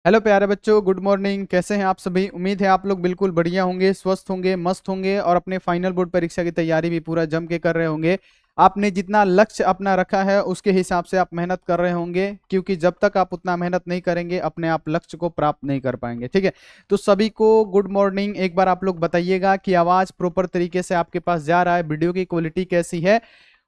Hello प्यारे बच्चों, good morning. कैसे हैं आप सभी? उम्मीद है आप लोग बिल्कुल बढ़िया होंगे, स्वस्थ होंगे, मस्त होंगे और अपने फाइनल बोर्ड परीक्षा की तैयारी भी पूरा जम के कर रहे होंगे। आपने जितना लक्ष्य अपना रखा है उसके हिसाब से आप मेहनत कर रहे होंगे, क्योंकि जब तक आप उतना मेहनत नहीं करेंगे अपने आप लक्ष्य को प्राप्त नहीं कर पाएंगे। ठीक है, तो सभी को गुड मॉर्निंग। एक बार आप लोग बताइएगा कि आवाज़ प्रॉपर तरीके से आपके पास जा रहा है, वीडियो की क्वालिटी कैसी है,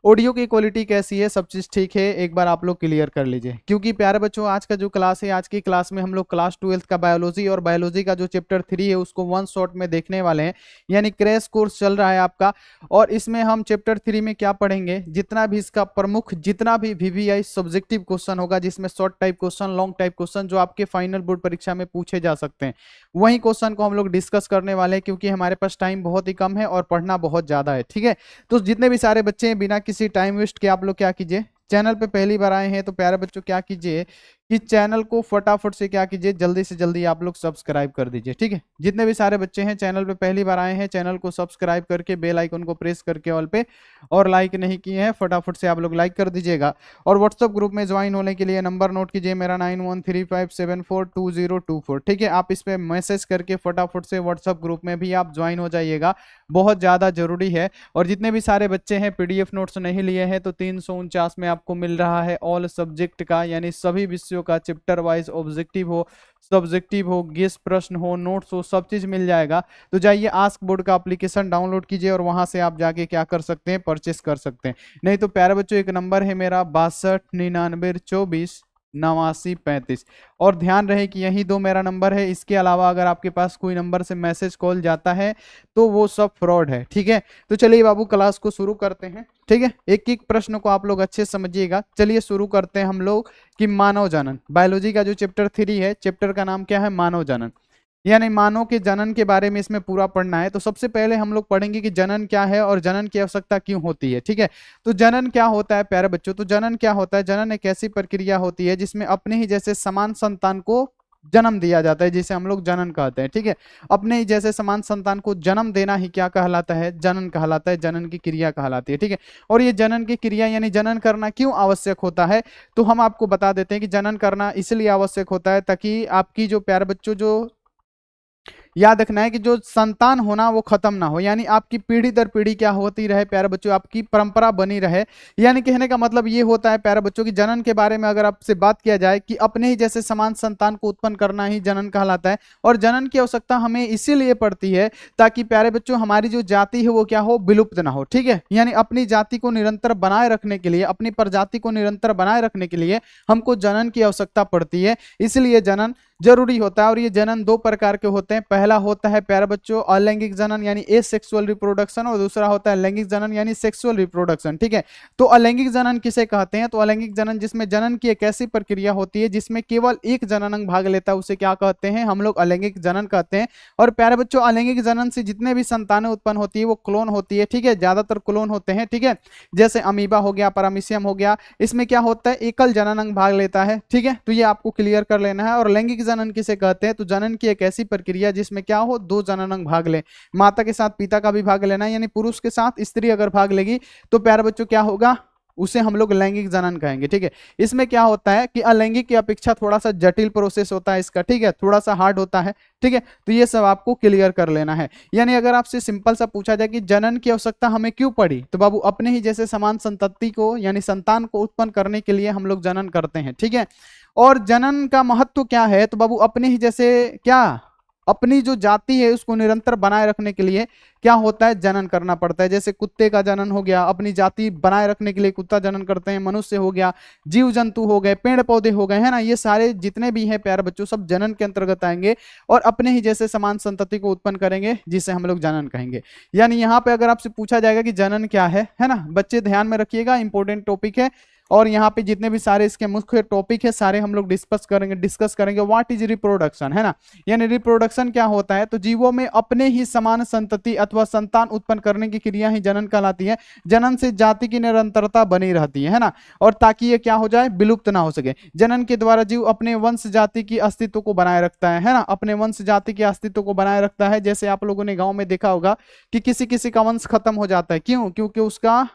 ऑडियो की क्वालिटी कैसी है, सब चीज़ ठीक है। एक बार आप लोग क्लियर कर लीजिए, क्योंकि प्यारे बच्चों आज का जो क्लास है, आज की क्लास में हम लोग क्लास 12th का बायोलॉजी और बायोलॉजी का जो चैप्टर 3 है उसको वन शॉट में देखने वाले हैं। यानी क्रैश कोर्स चल रहा है आपका। और इसमें हम चैप्टर 3 में क्या पढ़ेंगे, जितना भी इसका प्रमुख जितना भी वीवीआई सब्जेक्टिव क्वेश्चन होगा, जिसमें short type question, long type question जो आपके फाइनल बोर्ड परीक्षा में पूछे जा सकते हैं, वही क्वेश्चन को हम लोग डिस्कस करने वाले हैं, क्योंकि हमारे पास टाइम बहुत ही कम है और पढ़ना बहुत ज्यादा है। ठीक है, तो जितने भी सारे बच्चे हैं, बिना किसी टाइम वेस्ट के आप लोग क्या कीजिए, चैनल पे पहली बार आए हैं तो प्यारे बच्चों क्या कीजिए कि चैनल को फटाफट से क्या कीजिए, जल्दी से जल्दी आप लोग सब्सक्राइब कर दीजिए। ठीक है, जितने भी सारे बच्चे हैं चैनल पे पहली बार आए हैं, चैनल को सब्सक्राइब करके बेल आइकन को प्रेस करके ऑल पे, और लाइक नहीं किए हैं फटाफट से आप लोग लाइक कर दीजिएगा। और व्हाट्सअप ग्रुप में ज्वाइन होने के लिए नंबर नोट कीजिए मेरा 9135742024। ठीक है, आप इस पर मैसेज करके फटाफट से व्हाट्सअप ग्रुप में भी आप ज्वाइन हो जाइएगा, बहुत ज़्यादा जरूरी है। और जितने भी सारे बच्चे हैं पीडीएफ नोट्स नहीं लिए हैं तो 349 में आपको मिल रहा है ऑल सब्जेक्ट का, यानी सभी विषयों का चैप्टर वाइज, ऑब्जेक्टिव हो, सब्जेक्टिव हो, गेस प्रश्न हो, नोट्स हो, सब चीज मिल जाएगा। तो जाइए आस्क बोर्ड का एप्लीकेशन डाउनलोड कीजिए और वहां से आप जाके क्या कर सकते हैं, परचेस कर सकते हैं। नहीं तो प्यारे बच्चों एक नंबर है मेरा 6299248935। और ध्यान रहे कि यही दो मेरा नंबर है, इसके अलावा अगर आपके पास कोई नंबर से मैसेज कॉल जाता है तो वो सब फ्रॉड है। ठीक है, तो चलिए बाबू क्लास को शुरू करते हैं। ठीक है, एक एक प्रश्न को आप लोग अच्छे से समझिएगा। चलिए शुरू करते हैं हम लोग कि मानव जनन, बायोलॉजी का जो चैप्टर 3 है, चैप्टर का नाम क्या है, मानव जनन। यानी मानव के जनन के बारे में इसमें पूरा पढ़ना है। तो सबसे पहले हम लोग पढ़ेंगे कि जनन क्या है और जनन की आवश्यकता क्यों होती है। ठीक है, तो जनन क्या होता है प्यारे बच्चों, तो जनन क्या होता है, जनन एक ऐसी प्रक्रिया होती है जिसमें अपने ही जैसे समान संतान को जन्म दिया जाता है, जिसे हम लोग जनन कहते हैं। ठीक है, अपने ही जैसे समान संतान को जन्म देना ही क्या कहलाता है, जनन कहलाता है, जनन की क्रिया कहलाती है। ठीक है, और ये जनन की क्रिया यानी जनन करना क्यों आवश्यक होता है, तो हम आपको बता देते हैं कि जनन करना इसलिए आवश्यक होता है ताकि आपकी जो प्यारे बच्चों जो याद रखना है कि जो संतान होना वो खत्म ना हो, यानी आपकी पीढ़ी दर पीढ़ी क्या होती रहे प्यारे बच्चों, आपकी परंपरा बनी रहे। यानी कहने का मतलब ये होता है प्यारे बच्चों की जनन के बारे में अगर आपसे बात किया जाए कि अपने ही जैसे समान संतान को उत्पन्न करना ही जनन कहलाता है। और जनन की आवश्यकता हमें इसीलिए पड़ती है ताकि प्यारे बच्चों हमारी जो जाति है वो क्या हो, विलुप्त ना हो। ठीक है, यानी अपनी जाति को निरंतर बनाए रखने के लिए, अपनी प्रजाति को निरंतर बनाए रखने के लिए हमको जनन की आवश्यकता पड़ती है, इसलिए जनन जरूरी होता है। और ये जनन दो प्रकार के होते हैं, पहला होता है प्यारे बच्चों अलैंगिक जनन यानी एसेक्सुअल रिप्रोडक्शन, और दूसरा होता है लैंगिक जनन यानी सेक्सुअल रिप्रोडक्शन। ठीक है, तो अलैंगिक जनन किसे कहते हैं, तो अलैंगिक जनन जिसमें जनन की एक ऐसी प्रक्रिया होती है जिसमें केवल एक जननांग भाग लेता है, उसे क्या कहते हैं, हम लोग अलैंगिक जनन कहते हैं। और प्यारे बच्चों अलैंगिक जनन से जितने भी संतानें उत्पन्न होती है वो क्लोन होती है। ठीक है, ज्यादातर क्लोन होते हैं। ठीक है, जैसे अमीबा हो गया, पैरामीशियम हो गया, इसमें क्या होता है, एकल जननांग भाग लेता है। ठीक है, तो ये आपको क्लियर कर लेना है। और लैंगिक जनन किसे कहते हैं, तो जनन की एक ऐसी प्रक्रिया जिसमें क्या हो, दो जननांग भाग ले, माता के साथ पिता का भी भाग लेना है, यानी पुरुष के साथ स्त्री अगर भाग लेगी तो प्यारे बच्चों क्या होगा, उसे हम लोग लैंगिक जनन कहेंगे। ठीक है, इसमें क्या होता है कि अलैंगिक की अपेक्षा थोड़ा सा जटिल प्रोसेस होता है इसका। ठीक है, थोड़ा सा हार्ड होता है। ठीक है, तो ये सब आपको क्लियर कर लेना है। यानी अगर आपसे सिंपल सा पूछा जाए कि जनन की आवश्यकता हमें क्यों पड़ी, तो बाबू अपने ही जैसे समान संतति को यानी संतान को उत्पन्न करने के लिए हम लोग जनन करते हैं। ठीक है, और जनन का महत्व क्या है, तो बाबू अपने ही जैसे क्या, अपनी जो जाति है उसको निरंतर बनाए रखने के लिए क्या होता है, जनन करना पड़ता है। जैसे कुत्ते का जनन हो गया, अपनी जाति बनाए रखने के लिए कुत्ता जनन करते हैं, मनुष्य हो गया, जीव जंतु हो गए, पेड़ पौधे हो गए, है ना, ये सारे जितने भी हैं प्यारे बच्चों सब जनन के अंतर्गत आएंगे और अपने ही जैसे समान संतति को उत्पन्न करेंगे, जिसे हम लोग जनन कहेंगे। यानी यहाँ पे अगर आपसे पूछा जाएगा कि जनन क्या है ना, बच्चे ध्यान में रखिएगा, इंपॉर्टेंट टॉपिक है। और यहाँ पे जितने भी सारे इसके मुख्य टॉपिक है सारे हम लोग डिस्कस करेंगे व्हाट इज रिप्रोडक्शन, है ना, यानी रिप्रोडक्शन क्या होता है, तो जीवों में अपने ही समान संतति अथवा संतान उत्पन्न करने की क्रिया ही जनन कहलाती है। जनन से जाति की निरंतरता बनी रहती है ना, और ताकि ये क्या हो जाए, विलुप्त ना हो सके। जनन के द्वारा जीव अपने वंश जाति की अस्तित्व को बनाए रखता है ना, अपने वंश जाति के अस्तित्व को बनाए रखता है। जैसे आप लोगों ने गांव में देखा होगा कि किसी किसी का वंश खत्म हो जाता है, क्यों, क्योंकि उसका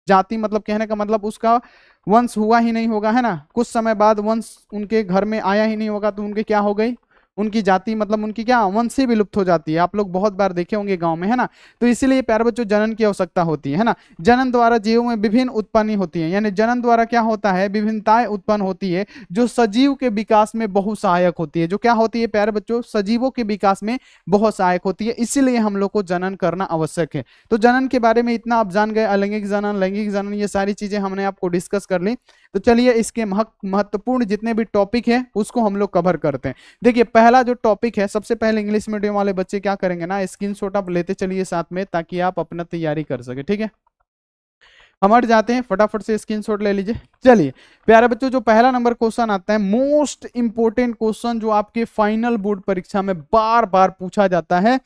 जाति मतलब कहने का मतलब उसका वंश हुआ ही नहीं होगा, है ना, कुछ समय बाद वंश उनके घर में आया ही नहीं होगा, तो उनके क्या हो गई, उनकी जाति मतलब उनकी क्या वंश ही विलुप्त हो जाती है। आप लोग बहुत बार देखे होंगे गांव में, है ना। तो इसीलिए प्यारे बच्चों जनन की आवश्यकता होती है ना। जनन द्वारा जीवों में विभिन्न उत्पन्न होती है, यानी जनन द्वारा क्या होता है, विभिन्नताएं उत्पन्न होती है जो सजीव के विकास में बहुत सहायक होती है। जो क्या होती है प्यारे बच्चों, सजीवों के विकास में बहुत सहायक होती है, इसीलिए हम लोग को जनन करना आवश्यक है। तो जनन के बारे में इतना आप जान गए, अलैंगिक जनन, लैंगिक जनन, ये सारी चीजें हमने आपको डिस्कस कर ली। तो चलिए इसके महत्वपूर्ण जितने भी टॉपिक है उसको हम लोग कवर करते हैं। देखिए पहला जो टॉपिक है, सबसे पहले इंग्लिश मीडियम वाले बच्चे क्या करेंगे ना, स्क्रीनशॉट आप लेते चलिए साथ में, ताकि आप अपना तैयारी कर सके, ठीक है। हम हट जाते हैं, फटाफट से स्क्रीनशॉट ले लीजिए। चलिए प्यारे बच्चों, जो पहला नंबर क्वेश्चन आता है, मोस्ट इंपोर्टेंट क्वेश्चन जो आपके फाइनल बोर्ड परीक्षा में बार बार पूछा जाता है,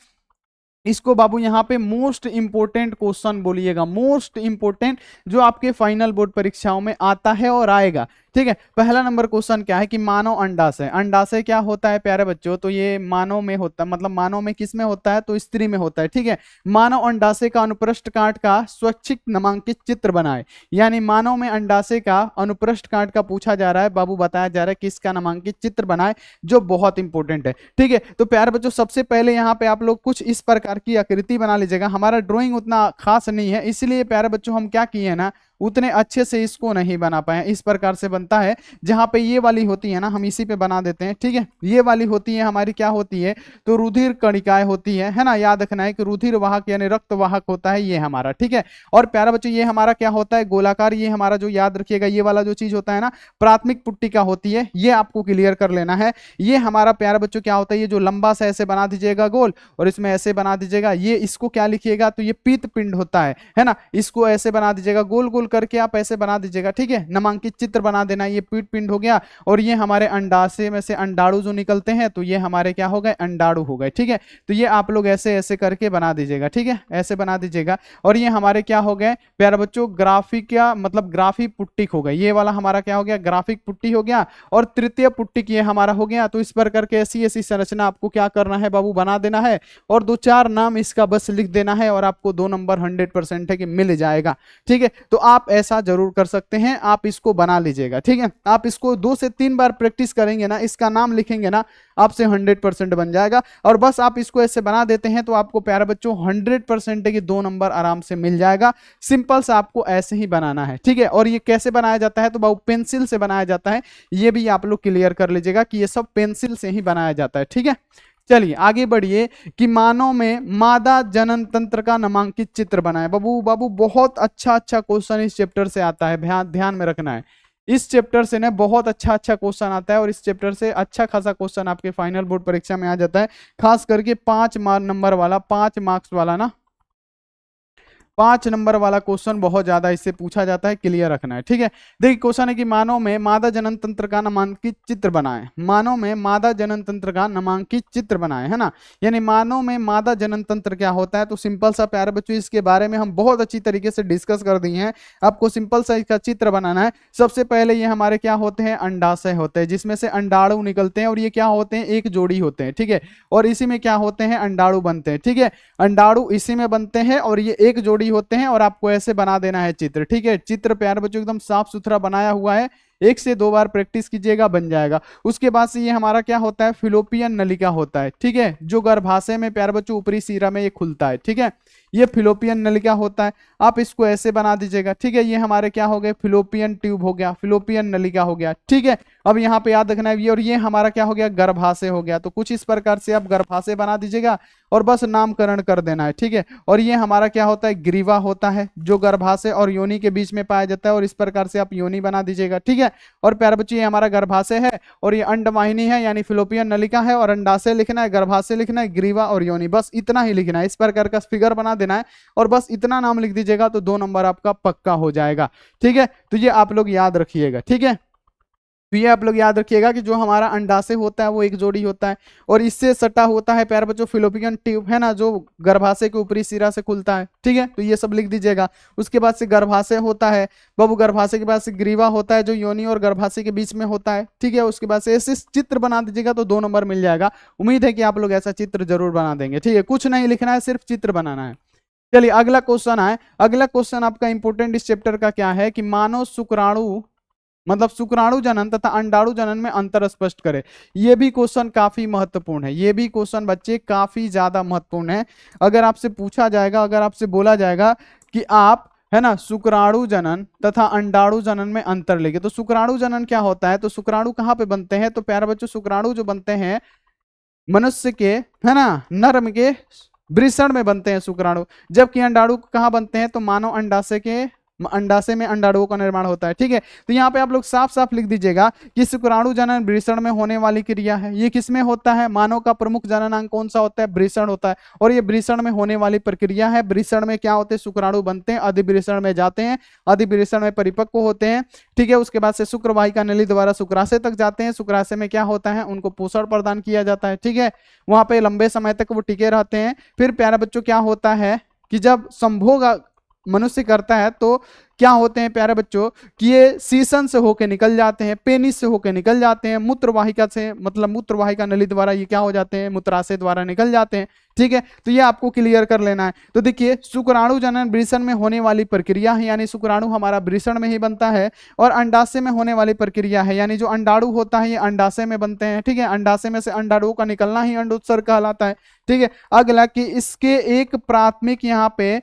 इसको बाबू यहाँ पे मोस्ट इंपोर्टेंट क्वेश्चन बोलिएगा, मोस्ट इंपोर्टेंट जो आपके फाइनल बोर्ड परीक्षाओं में आता है और आएगा, ठीक है। पहला नंबर क्वेश्चन क्या है कि मानव अंडाशय, अंडाशय क्या होता है प्यारे बच्चों, तो ये मानव में होता है, मतलब मानव में किस में होता है, तो स्त्री में होता है, ठीक है। मानव अंडाशय का अनुप्रस्थ काट का स्वैच्छिक नामांकित चित्र बनाए, यानी मानव में अंडाशय का अनुप्रस्थ काट का पूछा जा रहा है बाबू, बताया जा रहा है किसका नामांकित चित्र बनाए, जो बहुत इंपॉर्टेंट है, ठीक है। तो प्यारे बच्चों सबसे पहले यहाँ पे आप लोग कुछ इस प्रकार की आकृति बना लीजिएगा। हमारा ड्राइंग उतना खास नहीं है, इसलिए प्यारे बच्चों हम क्या किए ना, उतने अच्छे से इसको नहीं बना पाए। इस प्रकार से बनता है, जहां पे ये वाली होती है ना, हम इसी पे बना देते हैं, ठीक है। ये वाली होती है हमारी क्या होती है, तो रुधिर कणिकाएं होती है ना। याद रखना है कि रुधिर वाहक यानी रक्त वाहक होता है ये हमारा, ठीक है। और प्यारा बच्चों ये हमारा क्या होता है, गोलाकार, ये हमारा जो याद रखिएगा ये वाला जो चीज होता है ना, प्राथमिक पुट्टिका होती है, ये आपको क्लियर कर लेना है। ये हमारा प्यारा बच्चों क्या होता है, ये जो लंबा सा ऐसे बना दीजिएगा गोल, और इसमें ऐसे बना दीजिएगा, ये इसको क्या लिखिएगा, तो ये पीत पिंड होता है ना। इसको ऐसे बना दीजिएगा, गोल गोल करके आप ऐसे बना दीजिएगा, ठीक है। नामांकित चित्र बना देना, ये पीत पिंड हो गया। और ये हमारे अंडाशय में से अंडाणु जो निकलते हैं, तो ये हमारे क्या हो गए, अंडाणु हो गए, ठीक है। तो ये आप लोग ऐसे ऐसे करके बना दीजिएगा, ठीक है, ऐसे बना दीजिएगा। और ये हमारे क्या हो गए प्यारे बच्चों, ग्राफिक क्या मतलब ग्राफिक पुट्टिक हो गए, ये वाला हमारा क्या हो गया, ग्राफिक पुट्टी हो गया। और तृतीय पुट्टिक ये हमारा हो गया। तो इस पर करके ऐसी ऐसी संरचना आपको क्या करना है बाबू, बना देना है, और दो चार नाम इसका बस लिख देना है, और आपको 2 नंबर 100% है कि मिल जाएगा, ठीक है। तो आप ऐसा जरूर कर सकते हैं, आप इसको बना लीजिएगा, ठीक है। आप इसको 2 से 3 बार प्रैक्टिस करेंगे ना, इसका नाम लिखेंगे ना, आपसे 100% बन जाएगा। और बस आप इसको ऐसे बना देते हैं, तो आपको प्यारे बच्चों 100% है कि 2 नंबर आराम से मिल जाएगा। सिंपल सा आपको ऐसे ही बनाना है, ठीक है। और ये कैसे बनाया जाता है, तो बाबू पेंसिल से बनाया जाता है, ये भी आप लोग क्लियर कर लीजिएगा कि ये सब पेंसिल से ही बनाया जाता है, ठीक है। चलिए आगे बढ़िए कि मानव में मादा जनन तंत्र का नामांकित चित्र बनाए। बाबू बाबू बहुत अच्छा अच्छा क्वेश्चन इस चैप्टर से आता है, ध्यान में रखना है। इस चैप्टर से ना बहुत अच्छा अच्छा क्वेश्चन आता है, और इस चैप्टर से अच्छा खासा क्वेश्चन आपके फाइनल बोर्ड परीक्षा में आ जाता है, खास करके 5 नंबर वाला, 5 मार्क्स वाला ना, 5 नंबर वाला क्वेश्चन बहुत ज्यादा इससे पूछा जाता है, क्लियर रखना है, ठीक है। देखिए क्वेश्चन है कि मानव में मादा जनन तंत्र का नामांकित चित्र बनाएं, मानव में मादा जनन तंत्र का नामांकित चित्र बनाएं, है ना। यानी मानव में मादा जनन तंत्र क्या होता है, तो सिंपल सा प्यारे बच्चों इसके बारे में हम बहुत अच्छी तरीके से डिस्कस कर दिए हैं। आपको सिंपल सा इसका चित्र बनाना है। सबसे पहले ये हमारे क्या होते हैं, अंडाशय होते हैं, जिसमें से अंडाणु निकलते हैं, और ये क्या होते हैं, एक जोड़ी होते हैं, ठीक है। और इसी में क्या होते हैं, अंडाणु बनते हैं, ठीक है। अंडाणु इसी में बनते हैं, और ये एक जोड़ी होते हैं, और आपको ऐसे बना देना है चित्र, ठीक है। चित्र प्यारे बच्चों एकदम साफ सुथरा बनाया हुआ है, 1 से 2 बार प्रैक्टिस कीजिएगा, बन जाएगा। उसके बाद से ये हमारा क्या होता है, फिलोपियन नलिका होता है, ठीक है, जो गर्भाशय में प्यारे बच्चों ऊपरी सिरा में ये खुलता है, ठीक है। ये फिलोपियन नलिका होता है, आप इसको ऐसे बना दीजिएगा, ठीक है। ये हमारे क्या हो गए, फिलोपियन ट्यूब हो गया, फिलोपियन नलिका हो गया, ठीक है। अब यहाँ पे याद रखना है ये, और ये हमारा क्या हो गया, गर्भाशय हो गया। तो कुछ इस प्रकार से आप गर्भाशय बना दीजिएगा, और बस नामकरण कर देना है, ठीक है। और ये हमारा क्या होता है, ग्रीवा होता है, जो गर्भाशय और योनि के बीच में पाया जाता है, और इस प्रकार से आप योनि बना दीजिएगा, ठीक है। और प्यारे बच्चे ये हमारा गर्भाशय है, और ये अंडवाहिनी है यानी फिलोपियन नलिका है, और अंडाशय लिखना है, गर्भाशय लिखना है, ग्रीवा और योनि, बस इतना ही लिखना है। इस प्रकार का फिगर बना देना है, और बस इतना नाम लिख दीजिएगा, तो 2 नंबर आपका पक्का हो जाएगा, ठीक है। तो ये आप लोग याद रखिएगा, ठीक है। तो ये आप लोग याद रखिएगा कि जो हमारा अंडाशय होता है वो एक जोड़ी होता है, और इससे सटा होता है प्यारे बच्चों फिलोपियन ट्यूब, है ना, जो गर्भाशय के ऊपरी सिरा से खुलता है, ठीक है। तो ये सब लिख दीजिएगा। उसके बाद से गर्भाशय होता है बाबू, गर्भाशय के बाद से ग्रीवा होता है, जो योनि और गर्भाशय के बीच में होता है, ठीक है। उसके बाद से ऐसे चित्र बना दीजिएगा, तो 2 नंबर मिल जाएगा। उम्मीद है कि आप लोग ऐसा चित्र जरूर बना देंगे, ठीक है। कुछ नहीं लिखना है, सिर्फ चित्र बनाना है। चलिए अगला क्वेश्चन आए। अगला क्वेश्चन आपका इंपोर्टेंट इस चैप्टर का क्या है कि मानव शुक्राणु मतलब शुक्राणु जनन तथा अंडाणु जनन में अंतर स्पष्ट करे। ये भी क्वेश्चन काफी महत्वपूर्ण है। ये भी क्वेश्चन बच्चे काफी ज्यादा महत्वपूर्ण है। अगर आपसे पूछा जाएगा, अगर आपसे बोला जाएगा कि आप है ना शुक्राणु जनन तथा अंडाणु जनन में अंतर लेंगे, तो शुक्राणु जनन क्या होता है, तो शुक्राणु कहाँ पे बनते हैं, तो प्यारे बच्चों शुक्राणु जो बनते हैं मनुष्य के है ना नर्म के वृषण में बनते हैं शुक्राणु। जबकि अंडाणु कहाँ बनते हैं, तो मानव अंडाशय के अंडाशय में अंडाणुओं का निर्माण होता है। ठीक है, तो यहाँ पे आप लोग साफ साफ लिख दीजिएगा कि शुक्राणु जनन वृषण में होने वाली क्रिया है। ये किसमें होता है, मानव का प्रमुख जननांग कौन सा होता है, वृषण होता है, और ये वृषण में होने वाली प्रक्रिया है। वृषण में क्या होते हैं, शुक्राणु बनते हैं, अधिवृषण में जाते हैं, अधिवृषण में परिपक्व होते हैं। ठीक है, उसके बाद से शुक्रवाहिका नली द्वारा शुक्राशय तक जाते हैं। शुक्राशय में क्या होता है, उनको पोषण प्रदान किया जाता है। ठीक है, वहां पे लंबे समय तक वो टिके रहते हैं। फिर प्यारे बच्चों क्या होता है कि जब संभोग मनुष्य करता है तो क्या होते हैं प्यारे बच्चों कि ये सीसन से होके निकल जाते हैं, पेनिस से होके निकल जाते हैं, मूत्रवाहिका से मतलब मूत्रवाहिका नली द्वारा ये क्या हो जाते हैं, मूत्राशय द्वारा निकल जाते हैं। ठीक है, तो ये आपको क्लियर कर लेना है। तो देखिए शुक्राणु जनन वृषण में होने वाली प्रक्रिया है, यानी शुक्राणु हमारा वृषण में ही बनता है, और अंडाशय में होने वाली प्रक्रिया है, यानी जो अंडाणु होता है ये अंडाशय में बनते हैं। ठीक है, अंडाशय में से अंडाणुओं का निकलना ही अंडोत्सर्ग कहलाता है। ठीक है, अगला कि इसके एक प्राथमिक यहाँ पे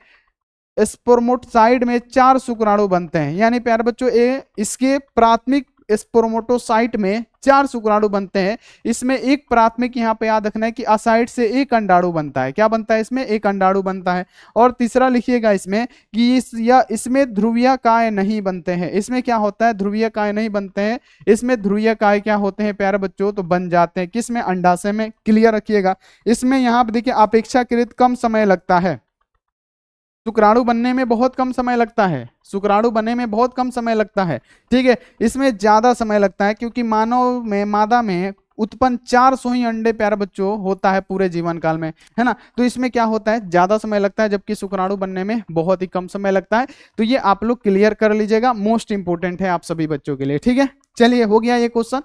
स्पर्मेटोसाइट में 4 शुक्राणु बनते हैं, यानी प्यारे बच्चों इसके प्राथमिक स्पर्मेटोसाइट में 4 शुक्राणु बनते हैं। इसमें एक प्राथमिक यहाँ पे याद रखना है कि असाइट से एक अंडाणु बनता है। क्या बनता है, इसमें एक अंडाणु बनता है। और तीसरा लिखिएगा इसमें कि इसमें ध्रुवीयकाय नहीं बनते हैं। इसमें क्या होता है, ध्रुवीयकाय नहीं बनते हैं। इसमें ध्रुवीयकाय क्या होते हैं प्यारे बच्चों, तो बन जाते हैं किसमें, अंडाशय में। क्लियर रखिएगा। इसमें यहाँ पे देखिए अपेक्षाकृत कम समय लगता है, शुक्राणु बनने में बहुत कम समय लगता है, शुक्राणु बनने में बहुत कम समय लगता है। ठीक है, इसमें ज्यादा समय लगता है क्योंकि मानव में मादा में उत्पन्न 400 ही अंडे प्यारे बच्चों होता है पूरे जीवन काल में, है ना। तो इसमें क्या होता है, ज्यादा समय लगता है, जबकि शुक्राणु बनने में बहुत ही कम समय लगता है। तो ये आप लोग क्लियर कर लीजिएगा, मोस्ट इंपोर्टेंट है आप सभी बच्चों के लिए। ठीक है, चलिए हो गया ये क्वेश्चन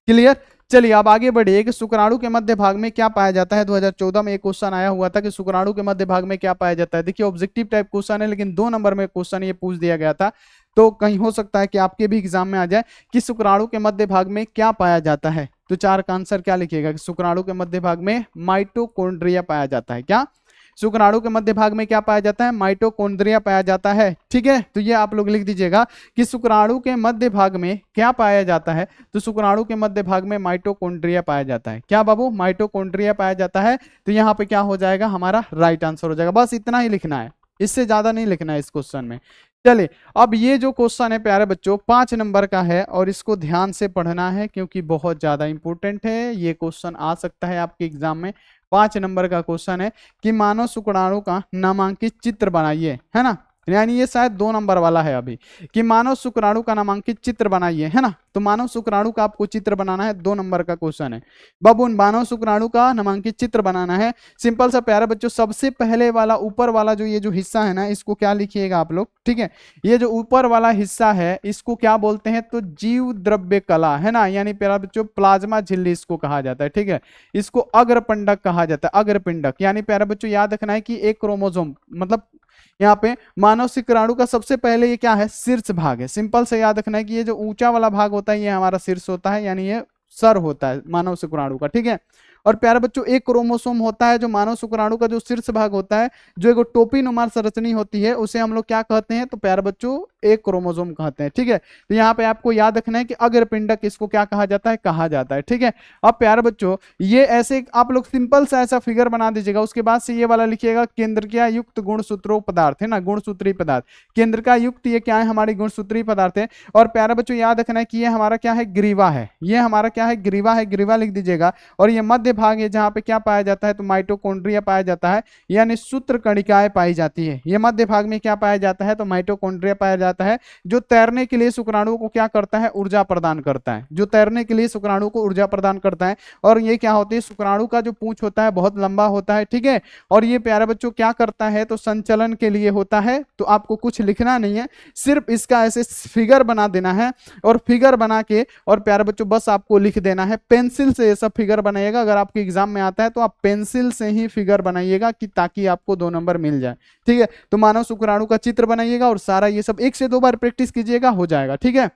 क्लियर। चलिए अब आगे बढ़िए कि शुक्राणु के मध्य भाग में क्या पाया जाता है। 2014 में एक क्वेश्चन आया हुआ था कि शुक्राणु के मध्य भाग में क्या पाया जाता है। देखिए ऑब्जेक्टिव टाइप क्वेश्चन है, लेकिन 2 नंबर में क्वेश्चन ये पूछ दिया गया था, तो कहीं हो सकता है कि आपके भी एग्जाम में आ जाए कि शुक्राणु के मध्य भाग में क्या पाया जाता है। तो 4 का आंसर क्या लिखिएगा कि शुक्राणु के मध्य भाग में माइटोकॉन्ड्रिया पाया जाता है। क्या, शुक्राणु के मध्य भाग में क्या पाया जाता है, माइटोकॉन्ड्रिया पाया जाता है। ठीक है, तो ये आप लोग लिख दीजिएगा कि शुक्राणु के मध्य भाग में क्या पाया जाता है, तो शुक्राणु के मध्य भाग में माइटोकॉन्ड्रिया पाया जाता है। क्या बाबू, माइटोकॉन्ड्रिया पाया जाता है। तो यहाँ पे क्या हो जाएगा, हमारा राइट आंसर हो जाएगा। बस इतना ही लिखना है, इससे ज्यादा नहीं लिखना है इस क्वेश्चन में। चलिए अब ये जो क्वेश्चन है प्यारे बच्चों 5 नंबर का है, और इसको ध्यान से पढ़ना है क्योंकि बहुत ज्यादा इंपॉर्टेंट है। ये क्वेश्चन आ सकता है आपके एग्जाम में। 5 नंबर का क्वेश्चन है कि मानव शुक्राणु का नामांकित चित्र बनाइए, है ना। यानी ये शायद 2 नंबर वाला है अभी, कि मानव शुक्राणु का नामांकित चित्र बनाइए, है ना। तो मानव शुक्राणु का आपको चित्र बनाना है, 2 नंबर का क्वेश्चन है बाबू। मानव शुक्राणु का नामांकित चित्र बनाना है। सिंपल सा प्यारे बच्चों, सबसे पहले वाला ऊपर वाला जो ये जो हिस्सा है ना, इसको क्या लिखिएगा आप लोग। ठीक है, ये जो ऊपर वाला हिस्सा है इसको क्या बोलते हैं, तो जीव द्रव्य कला, है ना। यानी प्यारे बच्चों प्लाज्मा झिल्ली इसको कहा जाता है। ठीक है, इसको अग्रपिंडक कहा जाता है, अग्रपिंडक। यानी प्यारे बच्चों याद रखना है कि एक क्रोमोसोम मतलब यहाँ पे मानव शुक्राणु का सबसे पहले ये क्या है, शीर्ष भाग है। सिंपल से याद रखना है कि ये जो ऊंचा वाला भाग होता है ये हमारा शीर्ष होता है, यानी ये सर होता है मानव शुक्राणु का। ठीक है, और प्यारे बच्चों एक क्रोमोसोम होता है जो मानव शुक्राणु का जो शीर्ष भाग होता है, जो एक टोपी नुमा संरचनी होती है, उसे हम लोग क्या कहते हैं, तो प्यारे बच्चों एक क्रोमोसोम कहते हैं। ठीक है, तो यहाँ पे आपको याद रखना है कि अग्रपिंडक इसको क्या कहा जाता है, कहा जाता है। ठीक है, अब प्यारे बच्चों ये ऐसे आप लोग सिंपल सा ऐसा फिगर बना दीजिएगा। उसके बाद से ये वाला लिखिएगा केंद्रिका युक्त गुणसूत्रों पदार्थ, है ना, गुणसूत्री पदार्थ। केंद्रिका युक्त ये क्या है, हमारी गुणसूत्री पदार्थ है। और प्यारे बच्चों याद रखना है कि ये हमारा क्या है, ग्रीवा है। ये हमारा क्या है, ग्रीवा है, ग्रीवा लिख दीजिएगा। और ये मध्य भाग है जहाँ पे क्या पाया जाता है, तो माइटोकॉन्ड्रिया पाया जाता है, यानी सूत्र कणिकाएं पाई जाती है। ये मध्य भाग में क्या पाया जाता है, तो माइटोकॉन्ड्रिया पाया जाता है, जो तैरने के लिए शुक्राणु को क्या करता है, ऊर्जा प्रदान करता है, जो तैरने के लिए शुक्राणु को ऊर्जा प्रदान करता है। और ये क्या होती है, शुक्राणु का जो पूंछ होता है बहुत लंबा होता है। ठीक है, और ये प्यारे बच्चों क्या करता है, तो संचलन के लिए होता है। तो आपको कुछ लिखना नहीं है, सिर्फ इसका ऐसे फिगर बना देना है, और फिगर बना के और प्यारे बच्चों बस आपको लिख देना है। पेंसिल से ये सब फिगर बनाइएगा। अगर आपके एग्जाम में आता है तो आप पेंसिल से ही फिगर बनाइएगा कि ताकि आपको 2 नंबर मिल जाए। ठीक है, तो मानव शुक्राणु का चित्र बनाइएगा और सारा ये सब 1 से 2 बार प्रैक्टिस कीजिएगा, हो जाएगा। ठीक है,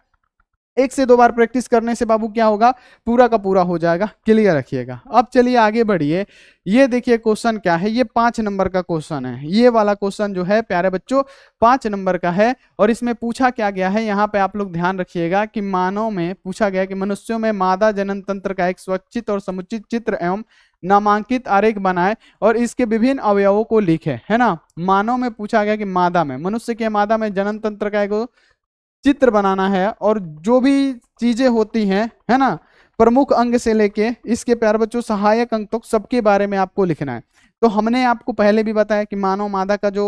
1 से 2 बार प्रैक्टिस करने से बाबू क्या होगा, पूरा का पूरा हो जाएगा। क्लियर रखिएगा। अब चलिए आगे बढ़िए। ये देखिए क्वेश्चन क्या है, ये 5 नंबर का क्वेश्चन है। ये वाला क्वेश्चन जो है प्यारे बच्चों 5 नंबर का है और इसमें पूछा क्या गया है, यहाँ पे आप लोग ध्यान रखिएगा कि मानव में पूछा गया कि मनुष्यों में मादा जनन तंत्र का एक स्वच्छित और समुचित चित्र एवं नामांकित आरेख बनाए और इसके विभिन्न अवयवों को लिखे, है ना। मानव में पूछा गया कि मादा में, मनुष्य के मादा में जनन तंत्र का एक चित्र बनाना है और जो भी चीजें होती हैं, है ना, प्रमुख अंग से लेके इसके प्यारे बच्चों सहायक अंग तक सबके बारे में आपको लिखना है। तो हमने आपको पहले भी बताया कि मानव मादा का जो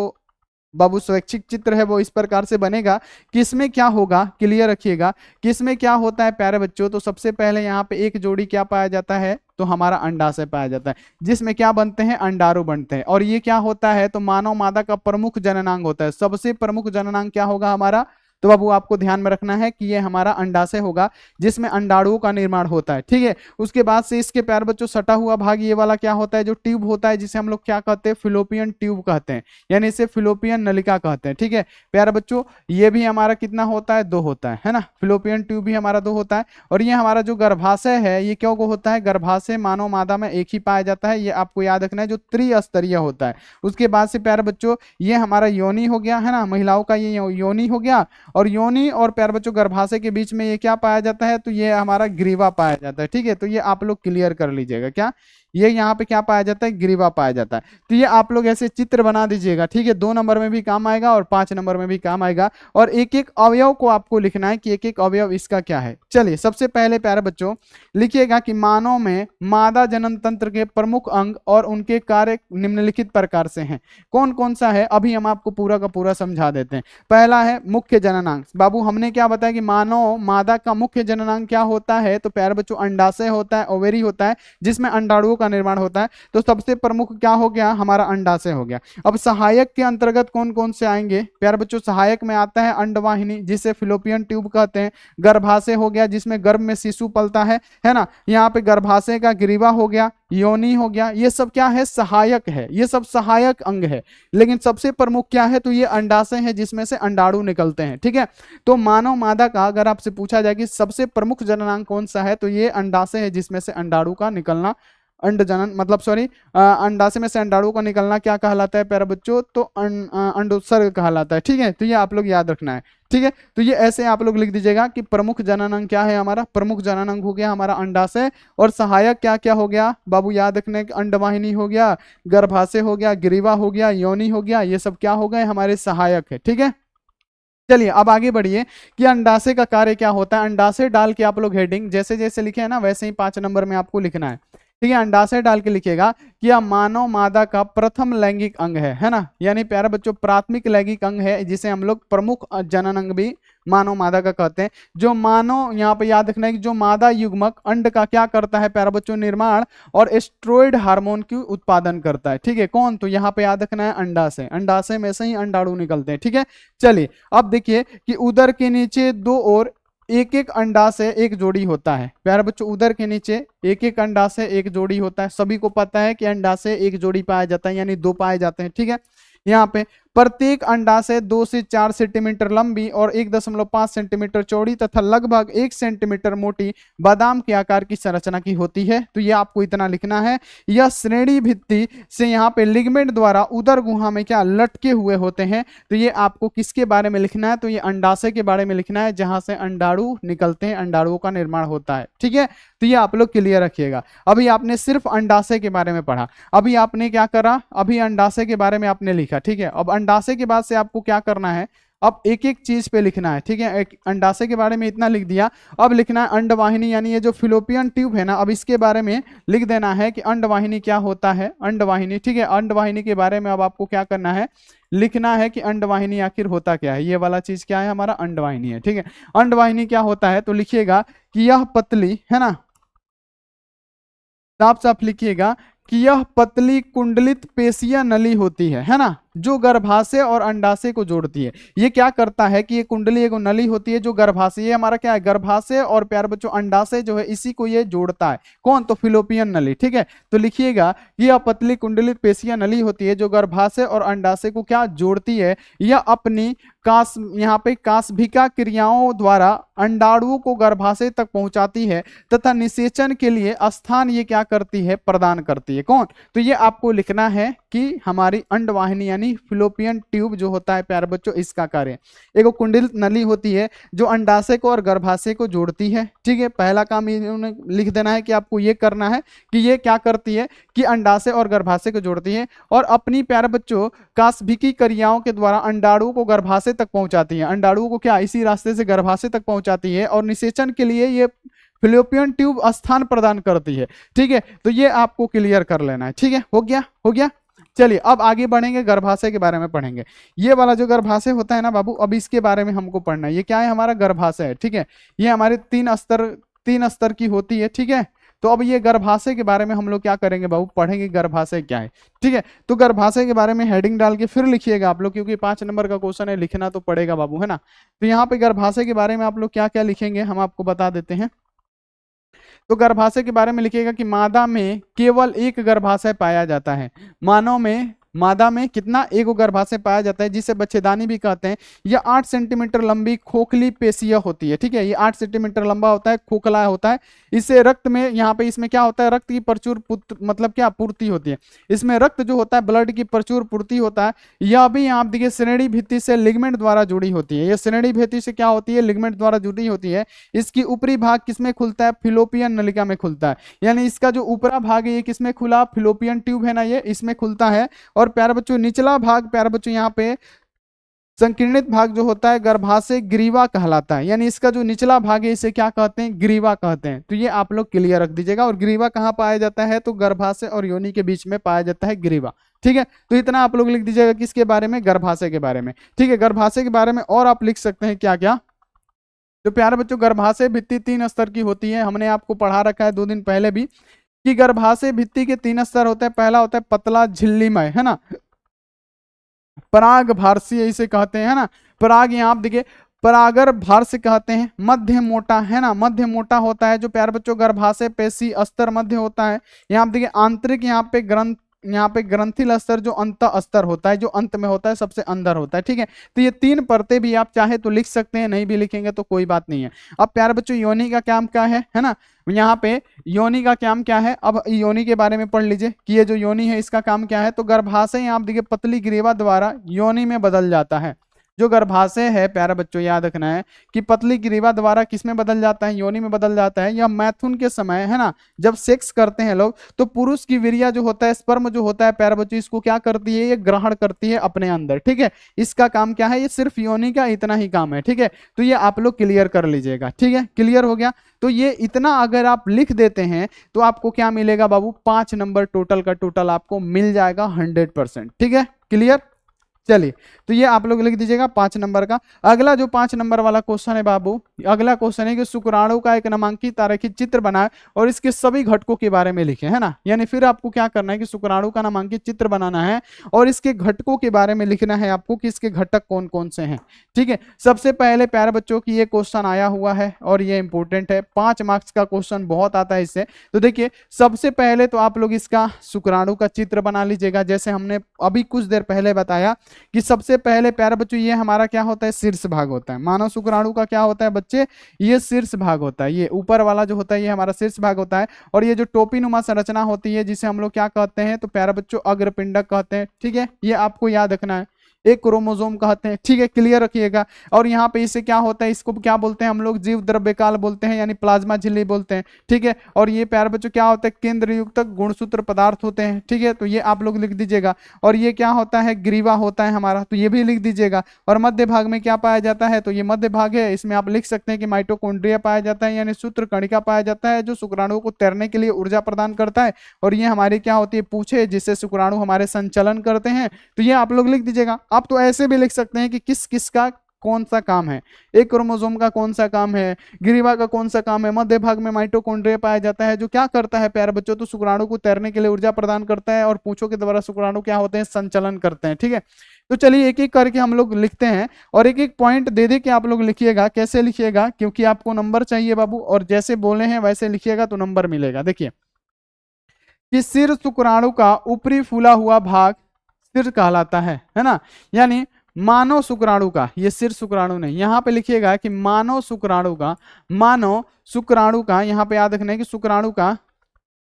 बाबू स्वैच्छिक चित्र है वो इस प्रकार से बनेगा कि इसमें क्या होगा, क्लियर रखिएगा कि इसमें क्या होता है प्यारे बच्चों। तो सबसे पहले यहाँ पे एक जोड़ी क्या पाया जाता है, तो हमारा अंडाशय पाया जाता है, जिसमें क्या बनते हैं, अंडाणु बनते हैं। और ये क्या होता है, तो मानव मादा का प्रमुख जननांग होता है। सबसे प्रमुख जननांग क्या होगा हमारा, तो बाबू आपको ध्यान में रखना है कि ये हमारा अंडाशय होगा जिसमें अंडाणुओं का निर्माण होता है। ठीक है, उसके बाद से इसके प्यारे बच्चों सटा हुआ भाग ये वाला क्या होता है, जो ट्यूब होता है, जिसे हम लोग क्या कहते हैं, फिलोपियन ट्यूब कहते हैं, यानी इसे फिलोपियन नलिका कहते हैं। ठीक है प्यारे बच्चों, ये भी हमारा कितना होता है, 2 होता है ना। फिलोपियन ट्यूब भी हमारा 2 होता है। और ये हमारा जो गर्भाशय है ये क्यों को होता है, गर्भाशय मानव मादा में एक ही पाया जाता है, ये आपको याद रखना है, जो त्रिस्तरीय होता है। उसके बाद से प्यारे बच्चों ये हमारा योनि हो गया, है ना, महिलाओं का ये योनि हो गया। और योनि और प्यारे बच्चों गर्भाशय के बीच में ये क्या पाया जाता है, तो ये हमारा ग्रीवा पाया जाता है। ठीक है, तो ये आप लोग क्लियर कर लीजिएगा, क्या ये यहाँ पे क्या पाया जाता है, ग्रीवा पाया जाता है। तो ये आप लोग ऐसे चित्र बना दीजिएगा। ठीक है, 2 नंबर में भी काम आएगा और 5 नंबर में भी काम आएगा। और एक एक अवयव को आपको लिखना है कि एक एक अवयव इसका क्या है। चलिए सबसे पहले प्यारे बच्चों लिखिएगा कि मानव में मादा जनन तंत्र के प्रमुख अंग और उनके कार्य निम्नलिखित प्रकार से हैं। कौन कौन सा है, अभी हम आपको पूरा का पूरा समझा देते हैं। पहला है मुख्य जननांग। बाबू हमने क्या बताया कि मानव मादा का मुख्य जननांग क्या होता है, तो प्यारे बच्चों अंडाशय होता है, ओवेरी होता है, जिसमें अंडाणुओं का निर्माण होता है। तो सबसे प्रमुख क्या हो गया, हमारा अंडाशय हो गया। अब सहायक के अंतर्गत कौन कौन से आएंगे प्यारे बच्चों, सहायक में आता है अंडवाहिनी, जिसे फिलोपियन ट्यूब कहते हैं। गर्भाशय हो गया, जिसमें गर्भ में शिशु पलता है ना। यहाँ पे गर्भाशय का ग्रीवा हो गया, योनि हो गया, ये सब क्या है, सहायक है, ये सब सहायक अंग है। लेकिन सबसे प्रमुख क्या है, तो ये अंडाशय है जिसमें से अंडाणु निकलते हैं। ठीक है, तो मानव मादा का अगर आपसे पूछा जाए कि सबसे प्रमुख जननांग कौन सा है, तो ये अंडाशय है जिसमें से अंडाणु का निकलना, अंड जनन मतलब सॉरी अंडाशय में से अंडाणु का निकलना क्या कहलाता है प्यारे बच्चों, तो अंडोत्सर्ग कहलाता है। ठीक है, तो ये आप लोग याद रखना है। ठीक है, तो ये ऐसे आप लोग लिख दीजिएगा कि प्रमुख जननांग क्या है हमारा, प्रमुख जननांग हो गया हमारा अंडाशय। और सहायक क्या क्या हो गया बाबू, याद रखने, अंडवाहिनी हो गया, गर्भाशय हो गया, ग्रीवा हो गया, योनि हो गया, ये सब क्या हो गए, हमारे सहायक है। ठीक है, चलिए अब आगे बढ़िए कि अंडाशय का कार्य क्या होता है। अंडाशय डाल के आप लोग हेडिंग जैसे जैसे लिखे है ना, वैसे ही 5 नंबर में आपको लिखना है। ठीक है, अंडाशय डाल के लिखिएगा कि यह मानव मादा का प्रथम लैंगिक अंग है ना, यानी प्यारे बच्चों प्राथमिक लैंगिक अंग है, जिसे हम लोग प्रमुख जनन अंग भी मानव मादा का कहते हैं। जो मानव, यहाँ पे याद रखना है कि जो मादा युग्मक अंड का क्या करता है प्यारे बच्चों, निर्माण और एस्ट्रोइड हार्मोन की उत्पादन करता है। ठीक है, कौन, तो यहाँ पे याद रखना है अंडाशय, अंडाशय में से ही अंडाणु निकलते हैं। ठीक है, चलिए अब देखिए कि उदर के नीचे 2 और एक एक अंडाशय एक जोड़ी होता है। प्यारे बच्चों उदर के नीचे एक एक अंडाशय एक जोड़ी होता है। सभी को पता है कि अंडाशय एक जोड़ी पाया जाता है, यानी 2 पाए जाते हैं। ठीक है, यहाँ पे प्रत्येक अंडाशय 2 से 4 सेंटीमीटर लंबी और 1.5 सेंटीमीटर चौड़ी तथा लगभग 1 सेंटीमीटर मोटी बादाम के आकार की संरचना की होती है। तो ये आपको इतना लिखना है। यह श्रेणी भित्ति से यहाँ पे लिगमेंट द्वारा उदर गुहा में क्या लटके हुए होते हैं। तो ये आपको किसके बारे में लिखना है, तो ये अंडाशय के बारे में लिखना है, जहां से अंडाणु निकलते हैं, अंडाणुओं का निर्माण होता है। ठीक है, तो ये आप लोग क्लियर रखिएगा। अभी आपने सिर्फ अंडाशय के बारे में पढ़ा, अभी आपने क्या करा, अभी अंडाशय के बारे में आपने लिखा। ठीक है, अब अंडाशय के बाद से आपको क्या करना है, अब एक एक चीज पे लिखना है। ठीक है, एक अंडाशय के बारे में इतना लिख दिया, अब लिखना है अंडवाहिनी, यानी ये जो फिलोपियन ट्यूब है ना, अब इसके बारे में लिख देना है कि अंडवाहिनी क्या होता है, अंडवाहिनी। ठीक है, अंडवाहिनी के बारे में अब आपको क्या करना है, लिखना है कि अंडवाहिनी आखिर होता क्या है, ये वाला चीज क्या है, हमारा अंडवाहिनी है। ठीक है, अंडवाहिनी क्या होता है, तो लिखिएगा कि यह पतली, है ना, साफ साफ लिखिएगा कि यह पतली कुंडलित पेशिया नली होती है ना, जो गर्भाशय और अंडाशय को जोड़ती है। ये क्या करता है कि ये कुंडली एक नली होती है जो गर्भाशय, ये हमारा क्या है गर्भाशय और प्यारे बच्चों अंडाशय जो है इसी को ये जोड़ता है। कौन? तो फिलोपियन नली। ठीक है, तो लिखिएगा यह पतली कुंडलित पेशिया नली होती है जो गर्भाशय और अंडाशय को क्या जोड़ती है। यह अपनी कास यहाँ पे कास्भिका क्रियाओं द्वारा अंडाणुओं को गर्भाशय तक पहुंचाती है तथा निषेचन के लिए स्थान ये क्या करती है? प्रदान करती है। कौन? तो ये आपको लिखना है कि हमारी अंडवाहिनी यानी फिलोपियन ट्यूब जो होता है प्यारे बच्चों इसका कार्य। एक कुंडलित नली होती है जो अंडाशय को और गर्भाशय को जोड़ती है। ठीक है, पहला काम इन्होंने लिख देना है कि आपको ये करना है कि ये क्या करती है कि अंडाशय और गर्भाशय को जोड़ती है और अपनी प्यारे बच्चों कास्भिकी क्रियाओं के द्वारा अंडाणुओं को गर्भाशय तक पहुंचाती है। अंडाणुओं को क्या इसी रास्ते से गर्भाशय तक पहुंचाती है और निषेचन के लिए ये फिलोपियन ट्यूब स्थान प्रदान करती है। ठीक है, तो ये आपको क्लियर कर लेना है। ठीक है, हो गया हो गया। चलिए अब आगे बढ़ेंगे, गर्भाशय के बारे में पढ़ेंगे। ये वाला जो गर्भाशय होता है ना बाबू, अब इसके बारे में हमको पढ़ना है। ये क्या है? हमारा गर्भाशय है। ठीक है, ये हमारे तीन स्तर की होती है। ठीक है, तो अब ये गर्भाशय के बारे में हम लोग क्या करेंगे बाबू? पढ़ेंगे गर्भाशय क्या है। ठीक है, तो गर्भाशय के बारे में हेडिंग डाल के फिर लिखिएगा आप लोग, क्योंकि 5 नंबर का क्वेश्चन है, लिखना तो पड़ेगा बाबू, है ना। तो यहाँ पे गर्भाशय के बारे में आप लोग क्या क्या लिखेंगे हम आपको बता देते हैं। तो गर्भाशय के बारे में लिखिएगा कि मादा में केवल एक गर्भाशय पाया जाता है। मानव में मादा में कितना? एक गर्भाशय पाया जाता है जिसे बच्चेदानी भी कहते हैं। यह 8 सेंटीमीटर लंबी खोखली पेशिया होती है। ठीक है, ये 8 सेंटीमीटर लंबा होता है, खोखला होता है। इससे रक्त में यहाँ पे इसमें क्या होता है? रक्त की प्रचुर मतलब क्या पूर्ति होती है। इसमें रक्त जो होता है ब्लड की प्रचुर पूर्ति होता है। यह भी आप देखिए श्रेणी भित्ति से लिगमेंट द्वारा जुड़ी होती है। यह श्रेणी भित्ति से क्या होती है? लिगमेंट द्वारा जुड़ी होती है। इसकी ऊपरी भाग किसमें खुलता है? फिलोपियन नलिका में खुलता है। यानी इसका जो ऊपरा भाग है ये किसमें खुला? फिलोपियन ट्यूब है ना, ये इसमें खुलता है। और प्यारे बच्चों निचला भाग प्यारे बच्चों यहाँ पे संकीर्णित भाग जो होता है गर्भाशय ग्रीवा कहलाता है। यानी इसका जो निचला भाग है इसे क्या कहते हैं? ग्रीवा कहते हैं। तो ये आप लोग क्लियर रख दीजिएगा। और ग्रीवा कहाँ पाया जाता है? तो गर्भाशय और योनि के बीच में पाया जाता है ग्रीवा। ठीक है, तो इतना आप लोग लिख दीजिएगा किसके बारे में? गर्भाशय के बारे में। ठीक है, गर्भाशय के बारे में और आप लिख सकते हैं क्या क्या। तो प्यारे बच्चों गर्भाशय भित्ति 3 स्तर की होती है। हमने आपको पढ़ा रखा है 2 दिन पहले भी कि गर्भाशय भित्ति के 3 स्तर होते हैं। पहला होता है पतला झिल्लीमय, है ना, पराग भारसीय इसे कहते हैं, है ना। पराग यहाँ आप देखिए परागर भार से कहते हैं। मध्य मोटा, है ना, मध्य मोटा होता है जो प्यारे बच्चों गर्भाशय पेशी अस्तर मध्य होता है। यहाँ आप देखिए आंतरिक यहाँ पे ग्रंथिल स्तर जो अंत स्तर होता है, जो अंत में होता है, सबसे अंदर होता है। ठीक है, तो ये 3 परतें भी आप चाहे तो लिख सकते हैं, नहीं भी लिखेंगे तो कोई बात नहीं है। अब प्यारे बच्चों योनि का काम क्या है ना, यहाँ पे योनि का काम क्या है। अब योनि के बारे में पढ़ लीजिए कि ये जो योनि है इसका काम क्या है। तो गर्भाशय यहाँ आप देखिए पतली ग्रीवा द्वारा योनि में बदल जाता है। जो गर्भाशय है प्यारा बच्चों याद रखना है कि पतली ग्रीवा द्वारा किसमें बदल जाता है? योनि में बदल जाता है। यह मैथुन के समय, है ना, जब सेक्स करते हैं लोग तो पुरुष की वीर्या जो होता है, स्पर्म जो होता है प्यारा बच्चों, इसको क्या करती है? ये ग्रहण करती है अपने अंदर। ठीक है, इसका काम क्या है? ये सिर्फ योनि का इतना ही काम है। ठीक है, तो ये आप लोग क्लियर कर लीजिएगा। ठीक है, क्लियर हो गया। तो ये इतना अगर आप लिख देते हैं तो आपको क्या मिलेगा बाबू? 5 नंबर टोटल का टोटल आपको मिल जाएगा 100%। ठीक है, क्लियर। चलिए, तो ये आप लोग लिख दीजिएगा 5 नंबर का। अगला जो 5 नंबर वाला क्वेश्चन है बाबू, अगला क्वेश्चन है कि शुक्राणु का एक नामांकित आरेखित चित्र बनाए और इसके सभी घटकों के बारे में लिखें, है ना। यानी फिर आपको क्या करना है कि शुक्राणु का नामांकित चित्र बनाना है और इसके घटकों के बारे में लिखना है आपको कि इसके घटक कौन कौन से हैं। ठीक है, सबसे पहले प्यारे बच्चों की ये क्वेश्चन आया हुआ है और ये इंपॉर्टेंट है, 5 मार्क्स का क्वेश्चन बहुत आता है इससे। तो देखिए सबसे पहले तो आप लोग इसका शुक्राणु का चित्र बना लीजिएगा, जैसे हमने अभी कुछ देर पहले बताया कि सबसे पहले प्यारे बच्चों ये हमारा क्या होता है? शीर्ष भाग होता है। मानव शुक्राणु का क्या होता है बच्चे? ये शीर्ष भाग होता है। ये ऊपर वाला जो होता है ये हमारा शीर्ष भाग होता है। और ये जो टोपी नुमा संरचना होती है जिसे हम लोग क्या कहते हैं? तो प्यारे बच्चों अग्रपिंडक कहते हैं। ठीक है, ये आपको याद रखना है। एक क्रोमोसोम कहते हैं। ठीक है, क्लियर रखिएगा। और यहाँ पे इसे क्या होता है? इसको क्या बोलते हैं हम लोग? जीव द्रव्यकाल बोलते हैं, यानी प्लाज्मा झिल्ली बोलते हैं। ठीक है, और ये प्यारे बच्चों क्या होता है? केंद्र युक्त गुणसूत्र पदार्थ होते हैं। ठीक है, तो ये आप लोग लिख दीजिएगा। और ये क्या होता है? ग्रीवा होता है हमारा, तो ये भी लिख दीजिएगा। और मध्य भाग में क्या पाया जाता है? तो ये मध्य भाग है, इसमें आप लिख सकते हैं कि माइटोकॉन्ड्रिया पाया जाता है, यानी सूत्र कणिका पाया जाता है जो शुक्राणु को तैरने के लिए ऊर्जा प्रदान करता है। और ये हमारी क्या होती है? पूछे, जिससे शुक्राणु हमारे संचलन करते हैं। तो ये आप लोग लिख दीजिएगा। आप तो ऐसे भी लिख सकते हैं कि किस किस का कौन सा काम है, एक क्रोमोसोम का कौन सा काम है, ग्रीवा का कौन सा काम है, मध्य भाग में माइटोकॉन्ड्रिया पाया जाता है जो क्या करता है प्यारे बच्चों, तो शुक्राणु को तैरने के लिए ऊर्जा प्रदान करता है और पूंछों के द्वारा शुक्राणु क्या होते हैं, संचलन करते हैं। ठीक है, तो चलिए एक एक करके हम लोग लिखते हैं और एक एक पॉइंट दे दे के आप लोग लिखिएगा। कैसे लिखिएगा, क्योंकि आपको नंबर चाहिए बाबू, और जैसे बोले हैं वैसे लिखिएगा तो नंबर मिलेगा। देखिए कि सिर शुक्राणु का ऊपरी फूला हुआ भाग सिर कहलाता है ना, यानी मानव शुक्राणु का, ये सिर शुक्राणु नहीं, यहाँ पे लिखिएगा कि मानव शुक्राणु का, मानव शुक्राणु का, यहाँ पे याद रखना है कि शुक्राणु का,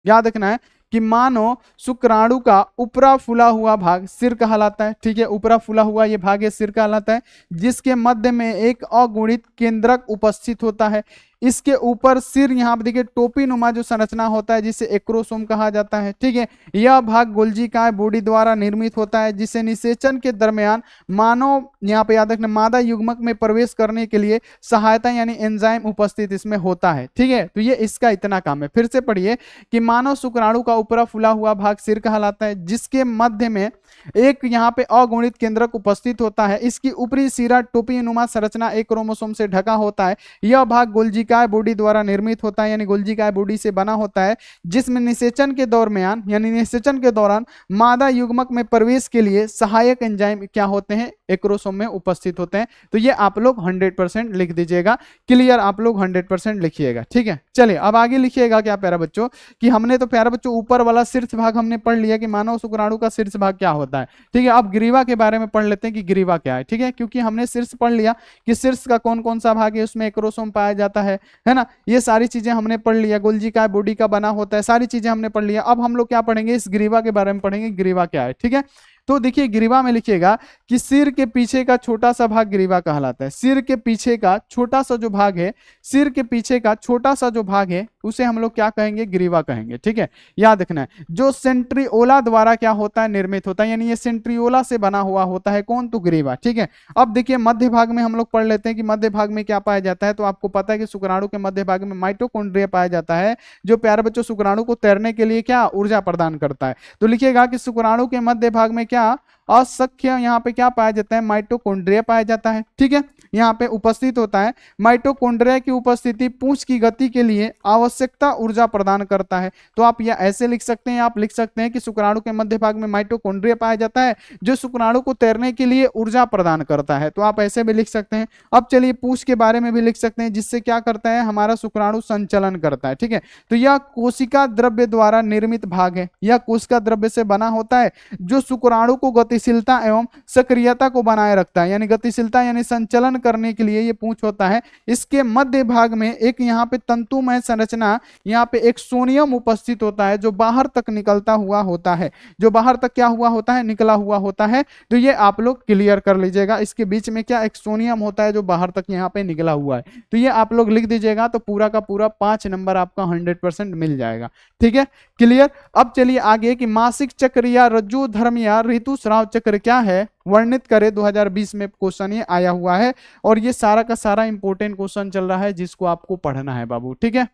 याद रखना है कि मानव शुक्राणु का ऊपरा फूला हुआ भाग सिर कहलाता है। ठीक है, ऊपरा फूला हुआ ये भाग है सिर कहलाता है, जिसके मध्य में एक अगुणित केंद्रक उपस्थित होता है। इसके ऊपर सिर, यहाँ पे देखिए टोपी नुमा जो संरचना होता है जिसे एक्रोसोम कहा जाता है। ठीक है, यह भाग गोल्जिकाय बॉडी द्वारा निर्मित होता है, जिसे निषेचन के दरमियान मानव, यहाँ पे याद रखना, मादा युग्मक में प्रवेश करने के लिए सहायता यानी एंजाइम उपस्थित इसमें होता है। ठीक है, तो ये इसका इतना काम है। फिर से पढ़िए कि मानव शुक्राणु का ऊपरा फूला हुआ भाग सिर कहलाता है, जिसके मध्य में एक यहाँ पे अगुणित केंद्रक उपस्थित होता है। इसकी ऊपरी सिरा टोपी नुमा संरचना एक क्रोमोसोम से ढका होता है। यह भाग गोल्जिकाय बॉडी द्वारा निर्मित होता है, यानी गोल्जिकाय बॉडी से बना होता है, जिसमें निषेचन के दरमियान यानी निषेचन के दौरान मादा युग्मक में प्रवेश के लिए सहायक एंजाइम क्या होते हैं, एक्रोसोम में उपस्थित होते हैं। तो ये आप लोग 100% लिख दीजिएगा। क्लियर, आप लोग 100% लिखिएगा। ठीक है, चलिए अब आगे लिखिएगा क्या प्यारा बच्चों, कि हमने तो प्यारा बच्चों ऊपर वाला शीर्ष भाग हमने पढ़ लिया कि मानव शुक्राणु का शीर्ष भाग क्या होता है। ठीक है, अब ग्रीवा के बारे में पढ़ लेते हैं कि ग्रीवा क्या है। ठीक है, क्योंकि हमने शीर्ष पढ़ लिया कि शीर्ष का कौन कौन सा भाग है, उसमें एक्रोसोम पाया जाता है ना, ये सारी चीजें हमने पढ़ लिया, गोल्जिकाय बॉडी का बना होता है, सारी चीजें हमने पढ़ लिया। अब हम लोग क्या पढ़ेंगे, इस ग्रीवा के बारे में पढ़ेंगे, ग्रीवा क्या है। ठीक है, तो देखिए ग्रीवा में लिखिएगा कि सिर के पीछे का छोटा सा भाग ग्रीवा कहलाता है। सिर के पीछे का छोटा सा जो भाग है, सिर के पीछे का छोटा सा जो भाग है उसे हम लोग क्या कहेंगे, ग्रीवा कहेंगे। ठीक है, याद रखना है, जो सेंट्रियोला द्वारा क्या होता है, निर्मित होता है, यानी ये सेंट्रियोला से बना हुआ होता है कौन, तो ग्रीवा। ठीक है, अब देखिए मध्य भाग में हम लोग पढ़ लेते हैं कि मध्य भाग में क्या पाया जाता है। तो आपको पता है कि शुक्राणु के मध्य भाग में माइटोकॉन्ड्रिया पाया जाता है, जो प्यारे बच्चों शुक्राणु को तैरने के लिए क्या ऊर्जा प्रदान करता है। तो लिखिएगा कि शुक्राणु के मध्य भाग में क्या असंख्य यहाँ पे क्या पाया जाता है, माइटोकॉन्ड्रिया पाया जाता है। ठीक है, यहाँ पे उपस्थित होता है। माइटोकॉन्ड्रिया की उपस्थिति पूंछ की गति के लिए आवश्यकता ऊर्जा प्रदान करता है। तो आप यह ऐसे लिख सकते हैं, आप लिख सकते हैं कि शुक्राणु के मध्य भाग में माइटोकॉन्ड्रिया पाया जाता है, जो शुक्राणु को तैरने के लिए ऊर्जा प्रदान करता है। तो आप ऐसे भी लिख सकते हैं। अब चलिए पूंछ के बारे में भी लिख सकते हैं, जिससे क्या करता है, हमारा शुक्राणु संचलन करता है। ठीक है, तो यह कोशिका द्रव्य द्वारा निर्मित भाग है, यह कोशिका द्रव्य से बना होता है, जो शुक्राणु को गतिशीलता एवं सक्रियता को बनाए रखता है, यानी गतिशीलता यानी संचलन करने के लिए ये पूंछ होता है। इसके मध्य भाग में एक यहाँ पे तंतुमय संरचना, यहाँ पे एक सोनियम उपस्थित होता है, जो बाहर तक निकलता हुआ होता है, जो बाहर तक क्या हुआ होता है, निकला हुआ होता है। तो ये आप लोग क्लियर कर लीजिएगा, इसके बीच में क्या एक सोनियम होता है जो बाहर तक यहाँ पे निकला हुआ है। तो ये आप लोग लिख दीजिएगा, तो पूरा का पूरा 5 नंबर आपका 100% मिल जाएगा। ठीक है, क्लियर। अब चलिए आगे कि मासिक चक्र या रज्जु धर्म या ऋतुस्राव चक्र क्या है, वर्णित करे। 2020 में क्वेश्चन ये आया हुआ है, और ये सारा का सारा इंपॉर्टेंट क्वेश्चन चल रहा है, जिसको आपको पढ़ना है बाबू। ठीक है,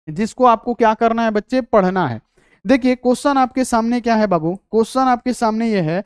जिसको आपको क्या करना है बच्चे, पढ़ना है। देखिए क्वेश्चन आपके सामने क्या है बाबू, क्वेश्चन आपके सामने ये है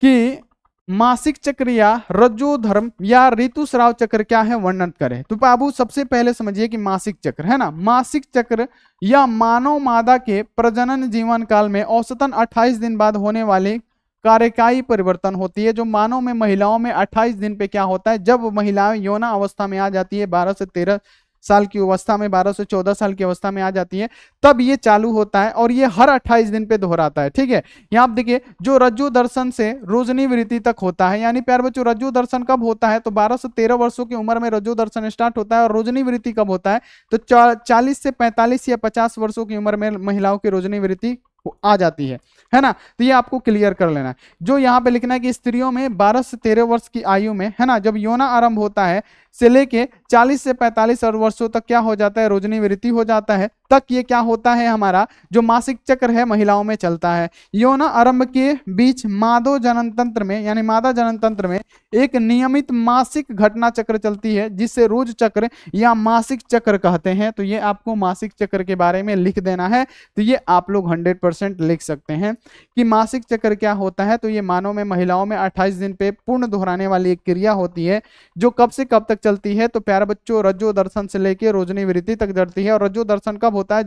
कि मासिक चक्र या रज्जु धर्म या ऋतुस्राव चक्र क्या है, वर्णन करें। तो बाबू सबसे पहले समझिए कि मासिक चक्र है ना, मासिक चक्र या मानव मादा के प्रजनन जीवन काल में औसतन 28 दिन बाद होने वाले कार्यकाई परिवर्तन होती है। जो मानव में महिलाओं में 28 दिन पे क्या होता है, जब महिलाएं यौना अवस्था में आ जाती है, 12 से 13 साल की अवस्था में, 12 से 14 साल की अवस्था में आ जाती है, तब ये चालू होता है, और ये हर 28 दिन पे दोहराता है। ठीक है, यहाँ आप देखिए जो रज्जु दर्शन से रोजनी वृत्ति तक होता है, यानी प्यार बच्चों रज्जु दर्शन कब होता है, तो 12 से 13 वर्षों की उम्र में रज्जु दर्शन स्टार्ट होता है, और रोजनी वृत्ति कब होता है, तो 40 से 45 या 50 वर्षों की उम्र में महिलाओं की रोजनी वृत्ति आ जाती है ना। तो ये आपको क्लियर कर लेना है। जो यहाँ पे लिखना है कि स्त्रियों में 12 से 13 वर्ष की आयु में है ना, जब यौना आरंभ होता है से लेके 40 से 45 वर्षों तक क्या हो जाता है, रोजनी वृत्ति हो जाता है, तक ये क्या होता है, हमारा जो मासिक चक्र है महिलाओं में चलता है। यौना आरंभ के बीच मादो जनन तंत्र में यानी मादा जनन तंत्र में एक नियमित मासिक घटना चक्र चलती है, जिसे रोज चक्र या मासिक चक्र कहते हैं। तो ये आपको मासिक चक्र के बारे में लिख देना है। तो ये आप लोग 100% 100% लिख सकते हैं कि मासिक चक्र क्या होता है। तो ये मानव में महिलाओं में 28 दिन पे पूर्ण दोहराने वाली एक क्रिया होती है जो कब से कब तक चलती है। तो प्यारे बच्चों, रज्जो दर्शन से लेकर रोजनी वृत्ति तक चलती है। और रज्जो दर्शन कब होता है?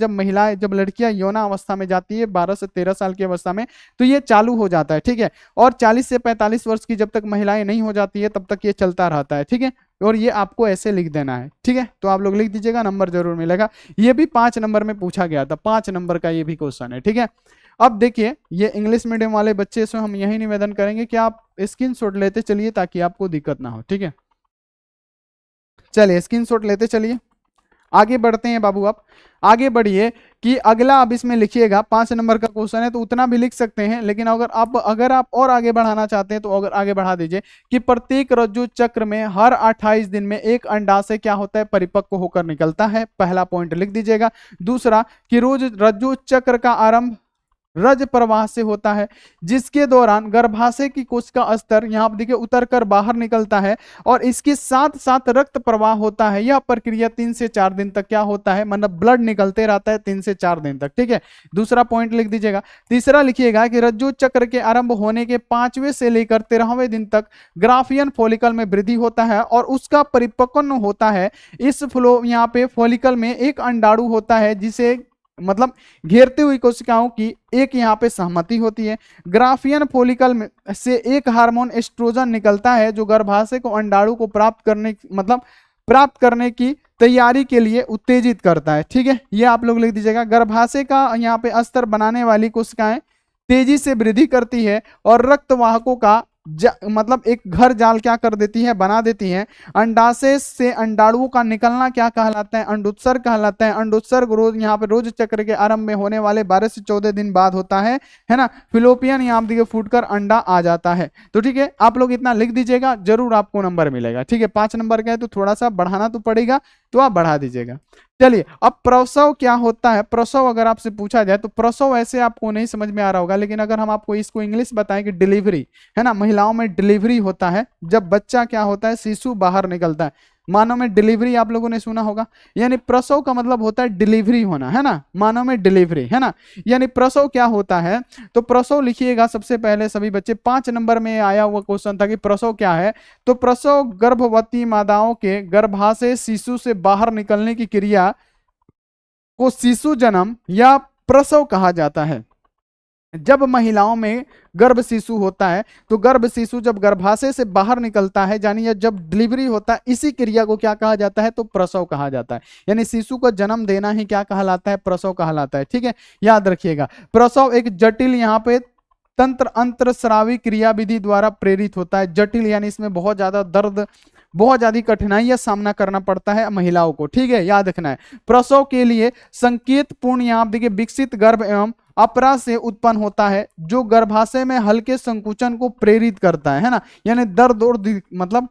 जब लड़कियां यौना अवस्था में जाती है 12 से 13 साल की अवस्था में, तो ये चालू हो जाता है। ठीक है, और 40 से 45 वर्ष की जब तक महिलाएं नहीं हो जाती है तब तक ये चलता रहता है। ठीक है, और ये आपको ऐसे लिख देना है। ठीक है, तो आप लोग लिख दीजिएगा, नंबर जरूर मिलेगा। ये भी 5 नंबर में पूछा गया था, 5 नंबर का ये भी क्वेश्चन है। ठीक है, अब देखिए ये इंग्लिश मीडियम वाले बच्चे से हम यही निवेदन करेंगे कि आप स्क्रीनशॉट लेते चलिए ताकि आपको दिक्कत ना हो। ठीक है, चलिए स्क्रीनशॉट लेते चलिए, आगे बढ़ते हैं बाबू। आप आगे बढ़िए कि अगला अब इसमें लिखिएगा, 5 नंबर का क्वेश्चन है तो उतना भी लिख सकते हैं, लेकिन अगर आप और आगे बढ़ाना चाहते हैं तो अगर आगे बढ़ा दीजिए कि प्रत्येक रज्जु चक्र में हर 28 दिन में एक अंडाशय क्या होता है? परिपक्व होकर निकलता है। पहला पॉइंट लिख दीजिएगा। दूसरा कि रोज रज्जु चक्र का आरंभ रज प्रवाह से होता है, जिसके दौरान गर्भाशय की कोशिका स्तर यहां पर देखिए उतर कर बाहर निकलता है और इसके साथ साथ रक्त प्रवाह होता है। यह प्रक्रिया 3 से 4 दिन तक क्या होता है? मतलब ब्लड निकलते रहता है 3 से 4 दिन तक। ठीक है, दूसरा पॉइंट लिख दीजिएगा। तीसरा लिखिएगा कि रज्जु चक्र के आरंभ होने के 5वें से लेकर 13वें दिन तक ग्राफियन फॉलिकल में वृद्धि होता है और उसका परिपक्वन होता है। इस फ्लो यहाँ पे फॉलिकल में एक अंडाणु होता है जिसे मतलब घेरते हुई कोशिकाओं की एक यहाँ पे सहमति होती है। ग्राफियन फॉलिकल में से एक हार्मोन एस्ट्रोजन निकलता है जो गर्भाशय को अंडाणु को प्राप्त करने की तैयारी के लिए उत्तेजित करता है। ठीक है, ये आप लोग लिख दीजिएगा। गर्भाशय का यहाँ पे अस्तर बनाने वाली कोशिकाएं तेजी से वृद्धि करती है और रक्तवाहकों का मतलब एक घर जाल क्या कर देती है? बना देती है। अंडाशय से अंडाणुओं का निकलना क्या कहलाता है? अंडोत्सर्ग कहलाता है। अंडोत्सर्ग रोज यहाँ पे रोज चक्र के आरंभ में होने वाले 12 से 14 दिन बाद होता है ना। फिलोपियन यहाँ पे देखिए फूटकर अंडा आ जाता है। तो ठीक है, आप लोग इतना लिख दीजिएगा, जरूर आपको नंबर मिलेगा। ठीक है, 5 नंबर का है तो थोड़ा सा बढ़ाना तो पड़ेगा, तो आप बढ़ा दीजिएगा। चलिए, अब प्रसव क्या होता है? प्रसव अगर आपसे पूछा जाए तो प्रसव ऐसे आपको नहीं समझ में आ रहा होगा, लेकिन अगर हम आपको इसको इंग्लिश बताएं कि डिलीवरी है ना, महिलाओं में डिलीवरी होता है जब बच्चा क्या होता है? शिशु बाहर निकलता है। मानव में डिलीवरी आप लोगों ने सुना होगा, यानी प्रसव का मतलब होता है डिलीवरी होना, है ना। मानव में डिलीवरी, है ना। यानी प्रसव क्या होता है? तो प्रसव लिखिएगा सबसे पहले सभी बच्चे, 5 नंबर में आया हुआ क्वेश्चन था कि प्रसव क्या है। तो प्रसव गर्भवती माताओं के गर्भाशय शिशु से बाहर निकलने की क्रिया को शिशु जन्म या प्रसव कहा जाता है। जब महिलाओं में गर्भ शिशु होता है तो गर्भ शिशु जब गर्भाशय से बाहर निकलता है, यानी जब डिलीवरी होता है, इसी क्रिया को क्या कहा जाता है? तो प्रसव कहा जाता है। यानी शिशु को जन्म देना ही क्या कहलाता है? प्रसव कहलाता है। ठीक है, याद रखिएगा। प्रसव एक जटिल यहाँ पे तंत्र अंतरस्रावी क्रिया विधि द्वारा प्रेरित होता है। जटिल यानी इसमें बहुत ज्यादा दर्द, बहुत ज्यादा कठिनाई का सामना करना पड़ता है महिलाओं को। ठीक है, याद रखना है। प्रसव के लिए संकेत पूर्ण यहाँ देखिए विकसित गर्भ एवं अपरा से उत्पन्न होता है जो गर्भाशय में हल्के संकुचन को प्रेरित करता है ना। यानी दर्द और मतलब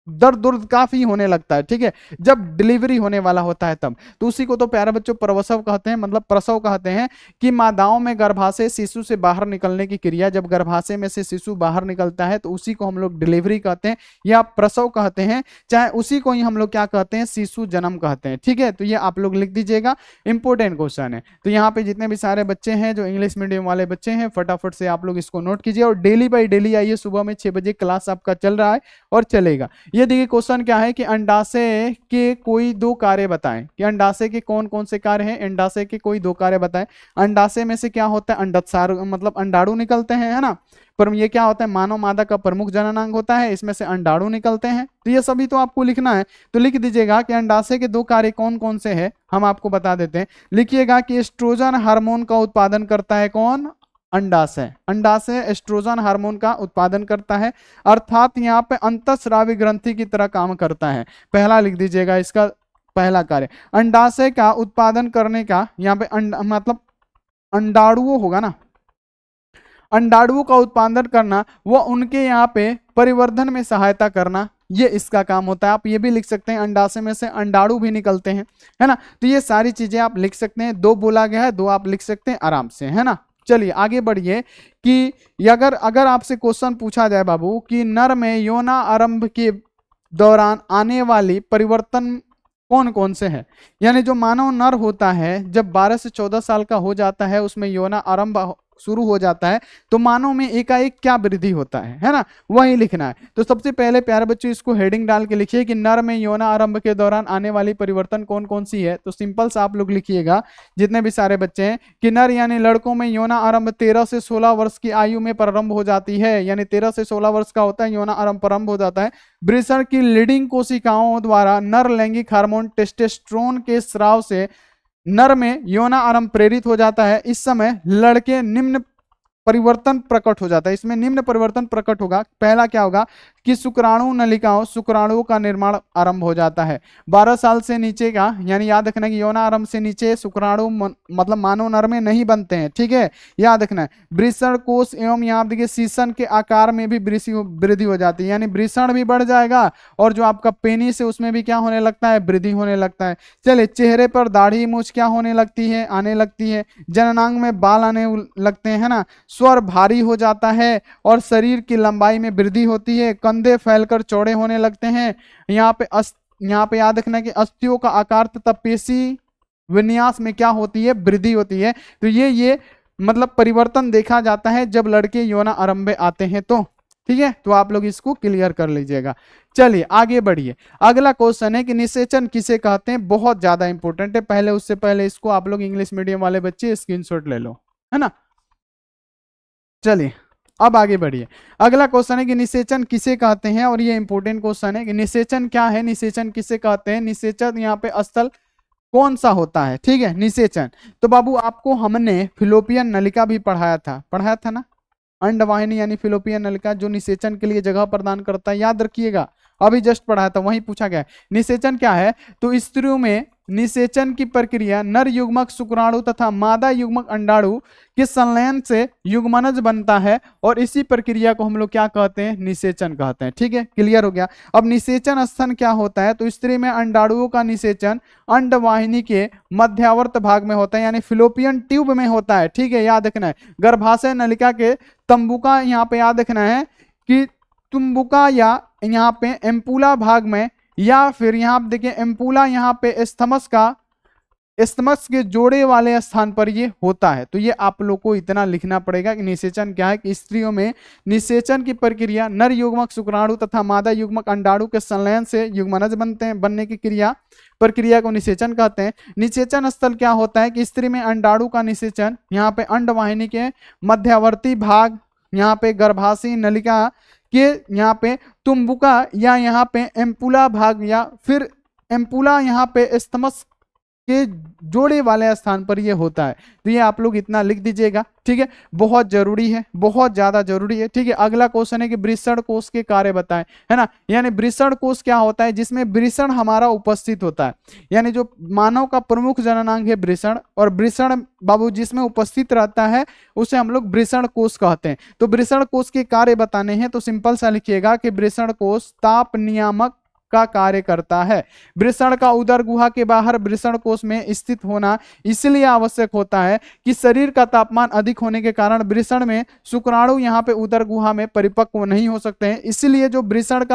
दर्द काफी होने लगता है। ठीक है, जब डिलीवरी होने वाला होता है तब, तो उसी को तो प्यारे बच्चों प्रसव कहते हैं, मतलब प्रसव कहते हैं कि मादाओं में गर्भाशय शिशु से बाहर निकलने की क्रिया, जब गर्भाशय में से शिशु बाहर निकलता है तो उसी को हम लोग डिलीवरी कहते हैं या प्रसव कहते हैं, चाहे उसी को ही हम लोग क्या कहते हैं? शिशु जन्म कहते हैं। ठीक है, तो ये आप लोग लिख दीजिएगा, इंपॉर्टेंट क्वेश्चन है। तो यहाँ पे जितने भी सारे बच्चे हैं जो इंग्लिश मीडियम वाले बच्चे हैं, फटाफट से आप लोग इसको नोट कीजिए और डेली बाई डेली आइए। सुबह में 6 बजे क्लास आपका चल रहा है और चलेगा। ये देखिए क्वेश्चन क्या है कि अंडाशय के कोई 2 कार्य बताएं, कि अंडाशय के कौन कौन से कार्य हैं? अंडाशय के कोई 2 कार्य बताएं। अंडाशय में से क्या होता है? अंडोत्सार मतलब अंडाणु निकलते हैं, है ना। पर ये क्या होता है? मानव मादा का प्रमुख जननांग होता है, इसमें से अंडाणु निकलते हैं। तो ये सभी तो आपको लिखना है, तो लिख दीजिएगा कि अंडाशय के 2 कार्य कौन कौन से हैं, हम आपको बता देते हैं। लिखिएगा कि एस्ट्रोजन हार्मोन का उत्पादन करता है कौन? अंडाशय। अंडाशय एस्ट्रोजन हार्मोन का उत्पादन करता है, अर्थात यहाँ पे अंतःस्रावी ग्रंथि की तरह काम करता है। पहला लिख दीजिएगा इसका पहला कार्य। अंडाशय का उत्पादन करने का यहाँ पे मतलब अंडाणुओं होगा ना, अंडाणुओं का उत्पादन करना, वो उनके यहाँ पे परिवर्धन में सहायता करना, ये इसका काम होता है। आप ये भी लिख सकते हैं अंडाशय में से अंडाणु भी निकलते हैं, है ना। तो ये सारी चीजें आप लिख सकते हैं, 2 बोला गया है, 2 आप लिख सकते हैं आराम से, है ना। चलिए आगे बढ़िए कि अगर आपसे क्वेश्चन पूछा जाए बाबू कि नर में यौना आरंभ के दौरान आने वाली परिवर्तन कौन कौन से हैं? यानी जो मानव नर होता है जब 12 से 14 साल का हो जाता है, उसमें यौना आरंभ शुरू हो जाता है, तो मानव में एकाएक क्या वृद्धि होता है ना, वही लिखना है। तो सबसे पहले प्यारे बच्चों इसको हेडिंग डाल के लिखिए कि नर में यौना आरंभ के दौरान आने वाली परिवर्तन कौन कौन सी है। तो सिंपल सा आप लोग लिखिएगा जितने भी सारे बच्चे हैं कि नर यानी लड़कों में यौना आरंभ 13 से 16 वर्ष की आयु में प्रारंभ हो जाती है, यानी 13 से 16 वर्ष का होता है यौना आरंभ प्रारंभ हो जाता है। वृषण की लीडिंग कोशिकाओं द्वारा नर लैंगिक हार्मोन टेस्टोस्टेरोन के स्राव से नर में यौना आरंभ प्रेरित हो जाता है। इस समय लड़के निम्न परिवर्तन प्रकट हो जाता है। इसमें निम्न परिवर्तन प्रकट होगा। पहला क्या होगा कि शुक्राणु नलिकाओं शुक्राणुओं का निर्माण आरंभ हो जाता है। 12 साल से नीचे का, यानी याद रखना कि यौना आरंभ से नीचे शुक्राणु मतलब मानव नर में नहीं बनते हैं, ठीक है, याद रखना है। वृषण कोष एवं यहाँ देखिए शीशन के आकार में भी वृद्धि हो जाती है, यानी वृषण भी बढ़ जाएगा और जो आपका पेनिस है उसमें भी क्या होने लगता है, वृद्धि होने लगता है। चलिए, चेहरे पर दाढ़ी मूछ क्या होने लगती है, आने लगती है। जननांग में बाल आने लगते हैं ना। स्वर भारी हो जाता है और शरीर की लंबाई में वृद्धि होती है। कंधे फैलकर चौड़े होने लगते हैं। यहाँ पे याद रखना कि अस्थियों का आकार तथा पेशी विन्यास में क्या होती है, वृद्धि होती है। तो ये मतलब परिवर्तन देखा जाता है जब लड़के यौना आरंभ में आते हैं। तो ठीक है, तो आप लोग इसको क्लियर कर लीजिएगा। चलिए आगे बढ़िए। अगला क्वेश्चन है कि निषेचन किसे कहते हैं, बहुत ज्यादा इंपॉर्टेंट है। पहले उससे पहले इसको आप लोग इंग्लिश मीडियम वाले बच्चे स्क्रीनशॉट ले लो, है ना। चलिए अब आगे बढ़िए। अगला क्वेश्चन है कि निषेचन किसे कहते हैं, और ये इंपॉर्टेंट क्वेश्चन है कि निषेचन क्या है, निषेचन किसे कहते हैं, निषेचन यहाँ पे स्थल कौन सा होता है, ठीक है, निषेचन। तो बाबू आपको हमने फिलोपियन नलिका भी पढ़ाया था ना। अंडवाहिनी यानी फिलोपियन नलिका जो निषेचन के लिए जगह प्रदान करता है, याद रखिएगा, अभी जस्ट पढ़ाया था, वहीं पूछा गया। निषेचन क्या है, तो स्त्रियों में निषेचन की प्रक्रिया नर युग्मक शुक्राणु तथा मादा युग्मक अंडाणु के संलयन से युग्मनज बनता है, और इसी प्रक्रिया को हम लोग क्या कहते हैं, निषेचन कहते हैं। ठीक है, क्लियर हो गया। अब निषेचन स्तन क्या होता है, तो स्त्री में अंडाणुओं का निषेचन अंडवाहिनी के मध्यावर्त भाग में होता है, यानी फिलोपियन ट्यूब में होता है। ठीक है, याद रखना है। गर्भाशय नलिका के तंबुका, यहाँ पे याद रखना है कि तुम्बुका या यहाँ पे एम्पुला भाग में, या फिर यहाँ आप देखिए एम्पुला यहाँ पे स्थमस के जोड़े वाले स्थान पर ये होता है। तो ये आप लोग को इतना लिखना पड़ेगा कि निषेचन क्या है, कि स्त्रियों में निषेचन की प्रक्रिया नर युग्मक शुक्राणु तथा मादा युग्मक अंडाणु के संलयन से युग्मनज बनने की प्रक्रिया को निषेचन कहते हैं। निषेचन स्थल क्या होता है कि स्त्री में अंडाणु का निषेचन यहाँ पे अंडवाहिनी के मध्यावर्ती भाग, यहाँ पे गर्भाशय नलिका के यहाँ पे तुम्बुका या यहाँ पे एम्पुला भाग, या फिर एम्पुला यहाँ पे स्थमस के जोड़े वाले स्थान पर ये होता है। तो ये आप लोग इतना लिख दीजिएगा, ठीक है, बहुत जरूरी है, बहुत ज्यादा जरूरी है। ठीक है, अगला क्वेश्चन है कि वृषण कोष के कार्य बताएं, है ना। यानी वृषण कोष क्या होता है, जिसमें वृषण हमारा उपस्थित होता है, यानी जो मानव का प्रमुख जननांग है वृषण, और वृषण बाबू जिसमें उपस्थित रहता है उसे हम लोग वृषण कोष कहते हैं। तो वृषण कोष के कार्य बताने हैं, तो सिंपल सा लिखिएगा कि वृषण कोष ताप नियामक का कार्य करता है। वृषण का उदर गुहा के बाहर वृषण कोष में स्थित होना इसलिए आवश्यक होता है कि शरीर का तापमान अधिक होने के कारण वृषण में शुक्राणु यहाँ पे उदर गुहा में परिपक्व नहीं हो सकते हैं। इसलिए जो वृषण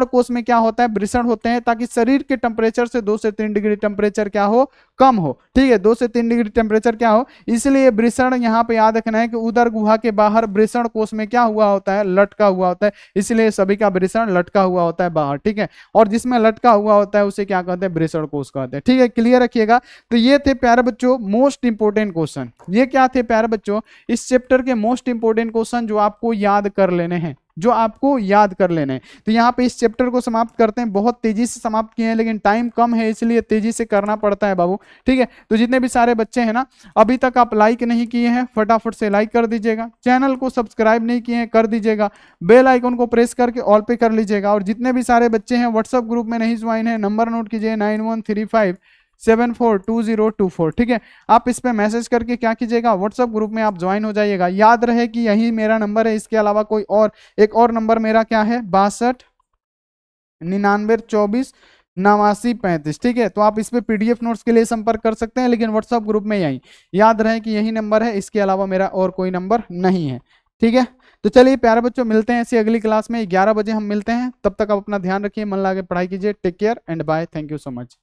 कोष में क्या होता है, वृषण होते हैं ताकि शरीर के टेम्परेचर से 2 से 3 डिग्री टेम्परेचर क्या हो, कम हो। ठीक है, 2 से 3 डिग्री टेम्परेचर क्या हो, इसलिए वृषण यहाँ पे याद रखना है कि उदर गुहा के बाहर वृषण कोष में क्या हुआ होता है, लटका हुआ होता है। इसलिए सभी का वृषण लटका हुआ होता है बाहर। ठीक है, और जिसमें लटका हुआ होता है उसे क्या कहते हैं, वृषण कोष कहते हैं। ठीक है, क्लियर रखिएगा। तो ये थे प्यारे बच्चों मोस्ट इंपोर्टेंट क्वेश्चन। ये क्या थे प्यारे बच्चों, इस चैप्टर के मोस्ट इंपोर्टेंट क्वेश्चन जो आपको याद कर लेने हैं, जो आपको याद कर लेने हैं। तो यहाँ पे इस चैप्टर को समाप्त करते हैं। बहुत तेजी से समाप्त किए हैं, लेकिन टाइम कम है इसलिए तेजी से करना पड़ता है बाबू। ठीक है, तो जितने भी सारे बच्चे हैं ना, अभी तक आप लाइक नहीं किए हैं, फटाफट से लाइक कर दीजिएगा। चैनल को सब्सक्राइब नहीं किए हैं, कर दीजिएगा। बेल आइकन को प्रेस करके ऑल पे कर लीजिएगा। और जितने भी सारे बच्चे हैं व्हाट्सएप ग्रुप में नहीं ज्वाइन है, नंबर नोट कीजिए 9135742024। ठीक है, आप इस पे मैसेज करके क्या कीजिएगा, व्हाट्सएप ग्रुप में आप ज्वाइन हो जाइएगा। याद रहे कि यही मेरा नंबर है, इसके अलावा कोई और एक और नंबर मेरा क्या है, 6299248935। ठीक है, तो आप इस पे पीडीएफ नोट्स के लिए संपर्क कर सकते हैं, लेकिन व्हाट्सएप ग्रुप में यही याद रहे कि यही नंबर है, इसके अलावा मेरा और कोई नंबर नहीं है। ठीक है, तो चलिए प्यारे बच्चों, मिलते हैं ऐसी अगली क्लास में 11 बजे हम मिलते हैं। तब तक आप अपना ध्यान रखिए, मन लगा के पढ़ाई कीजिए। Take care and bye. Thank you so much.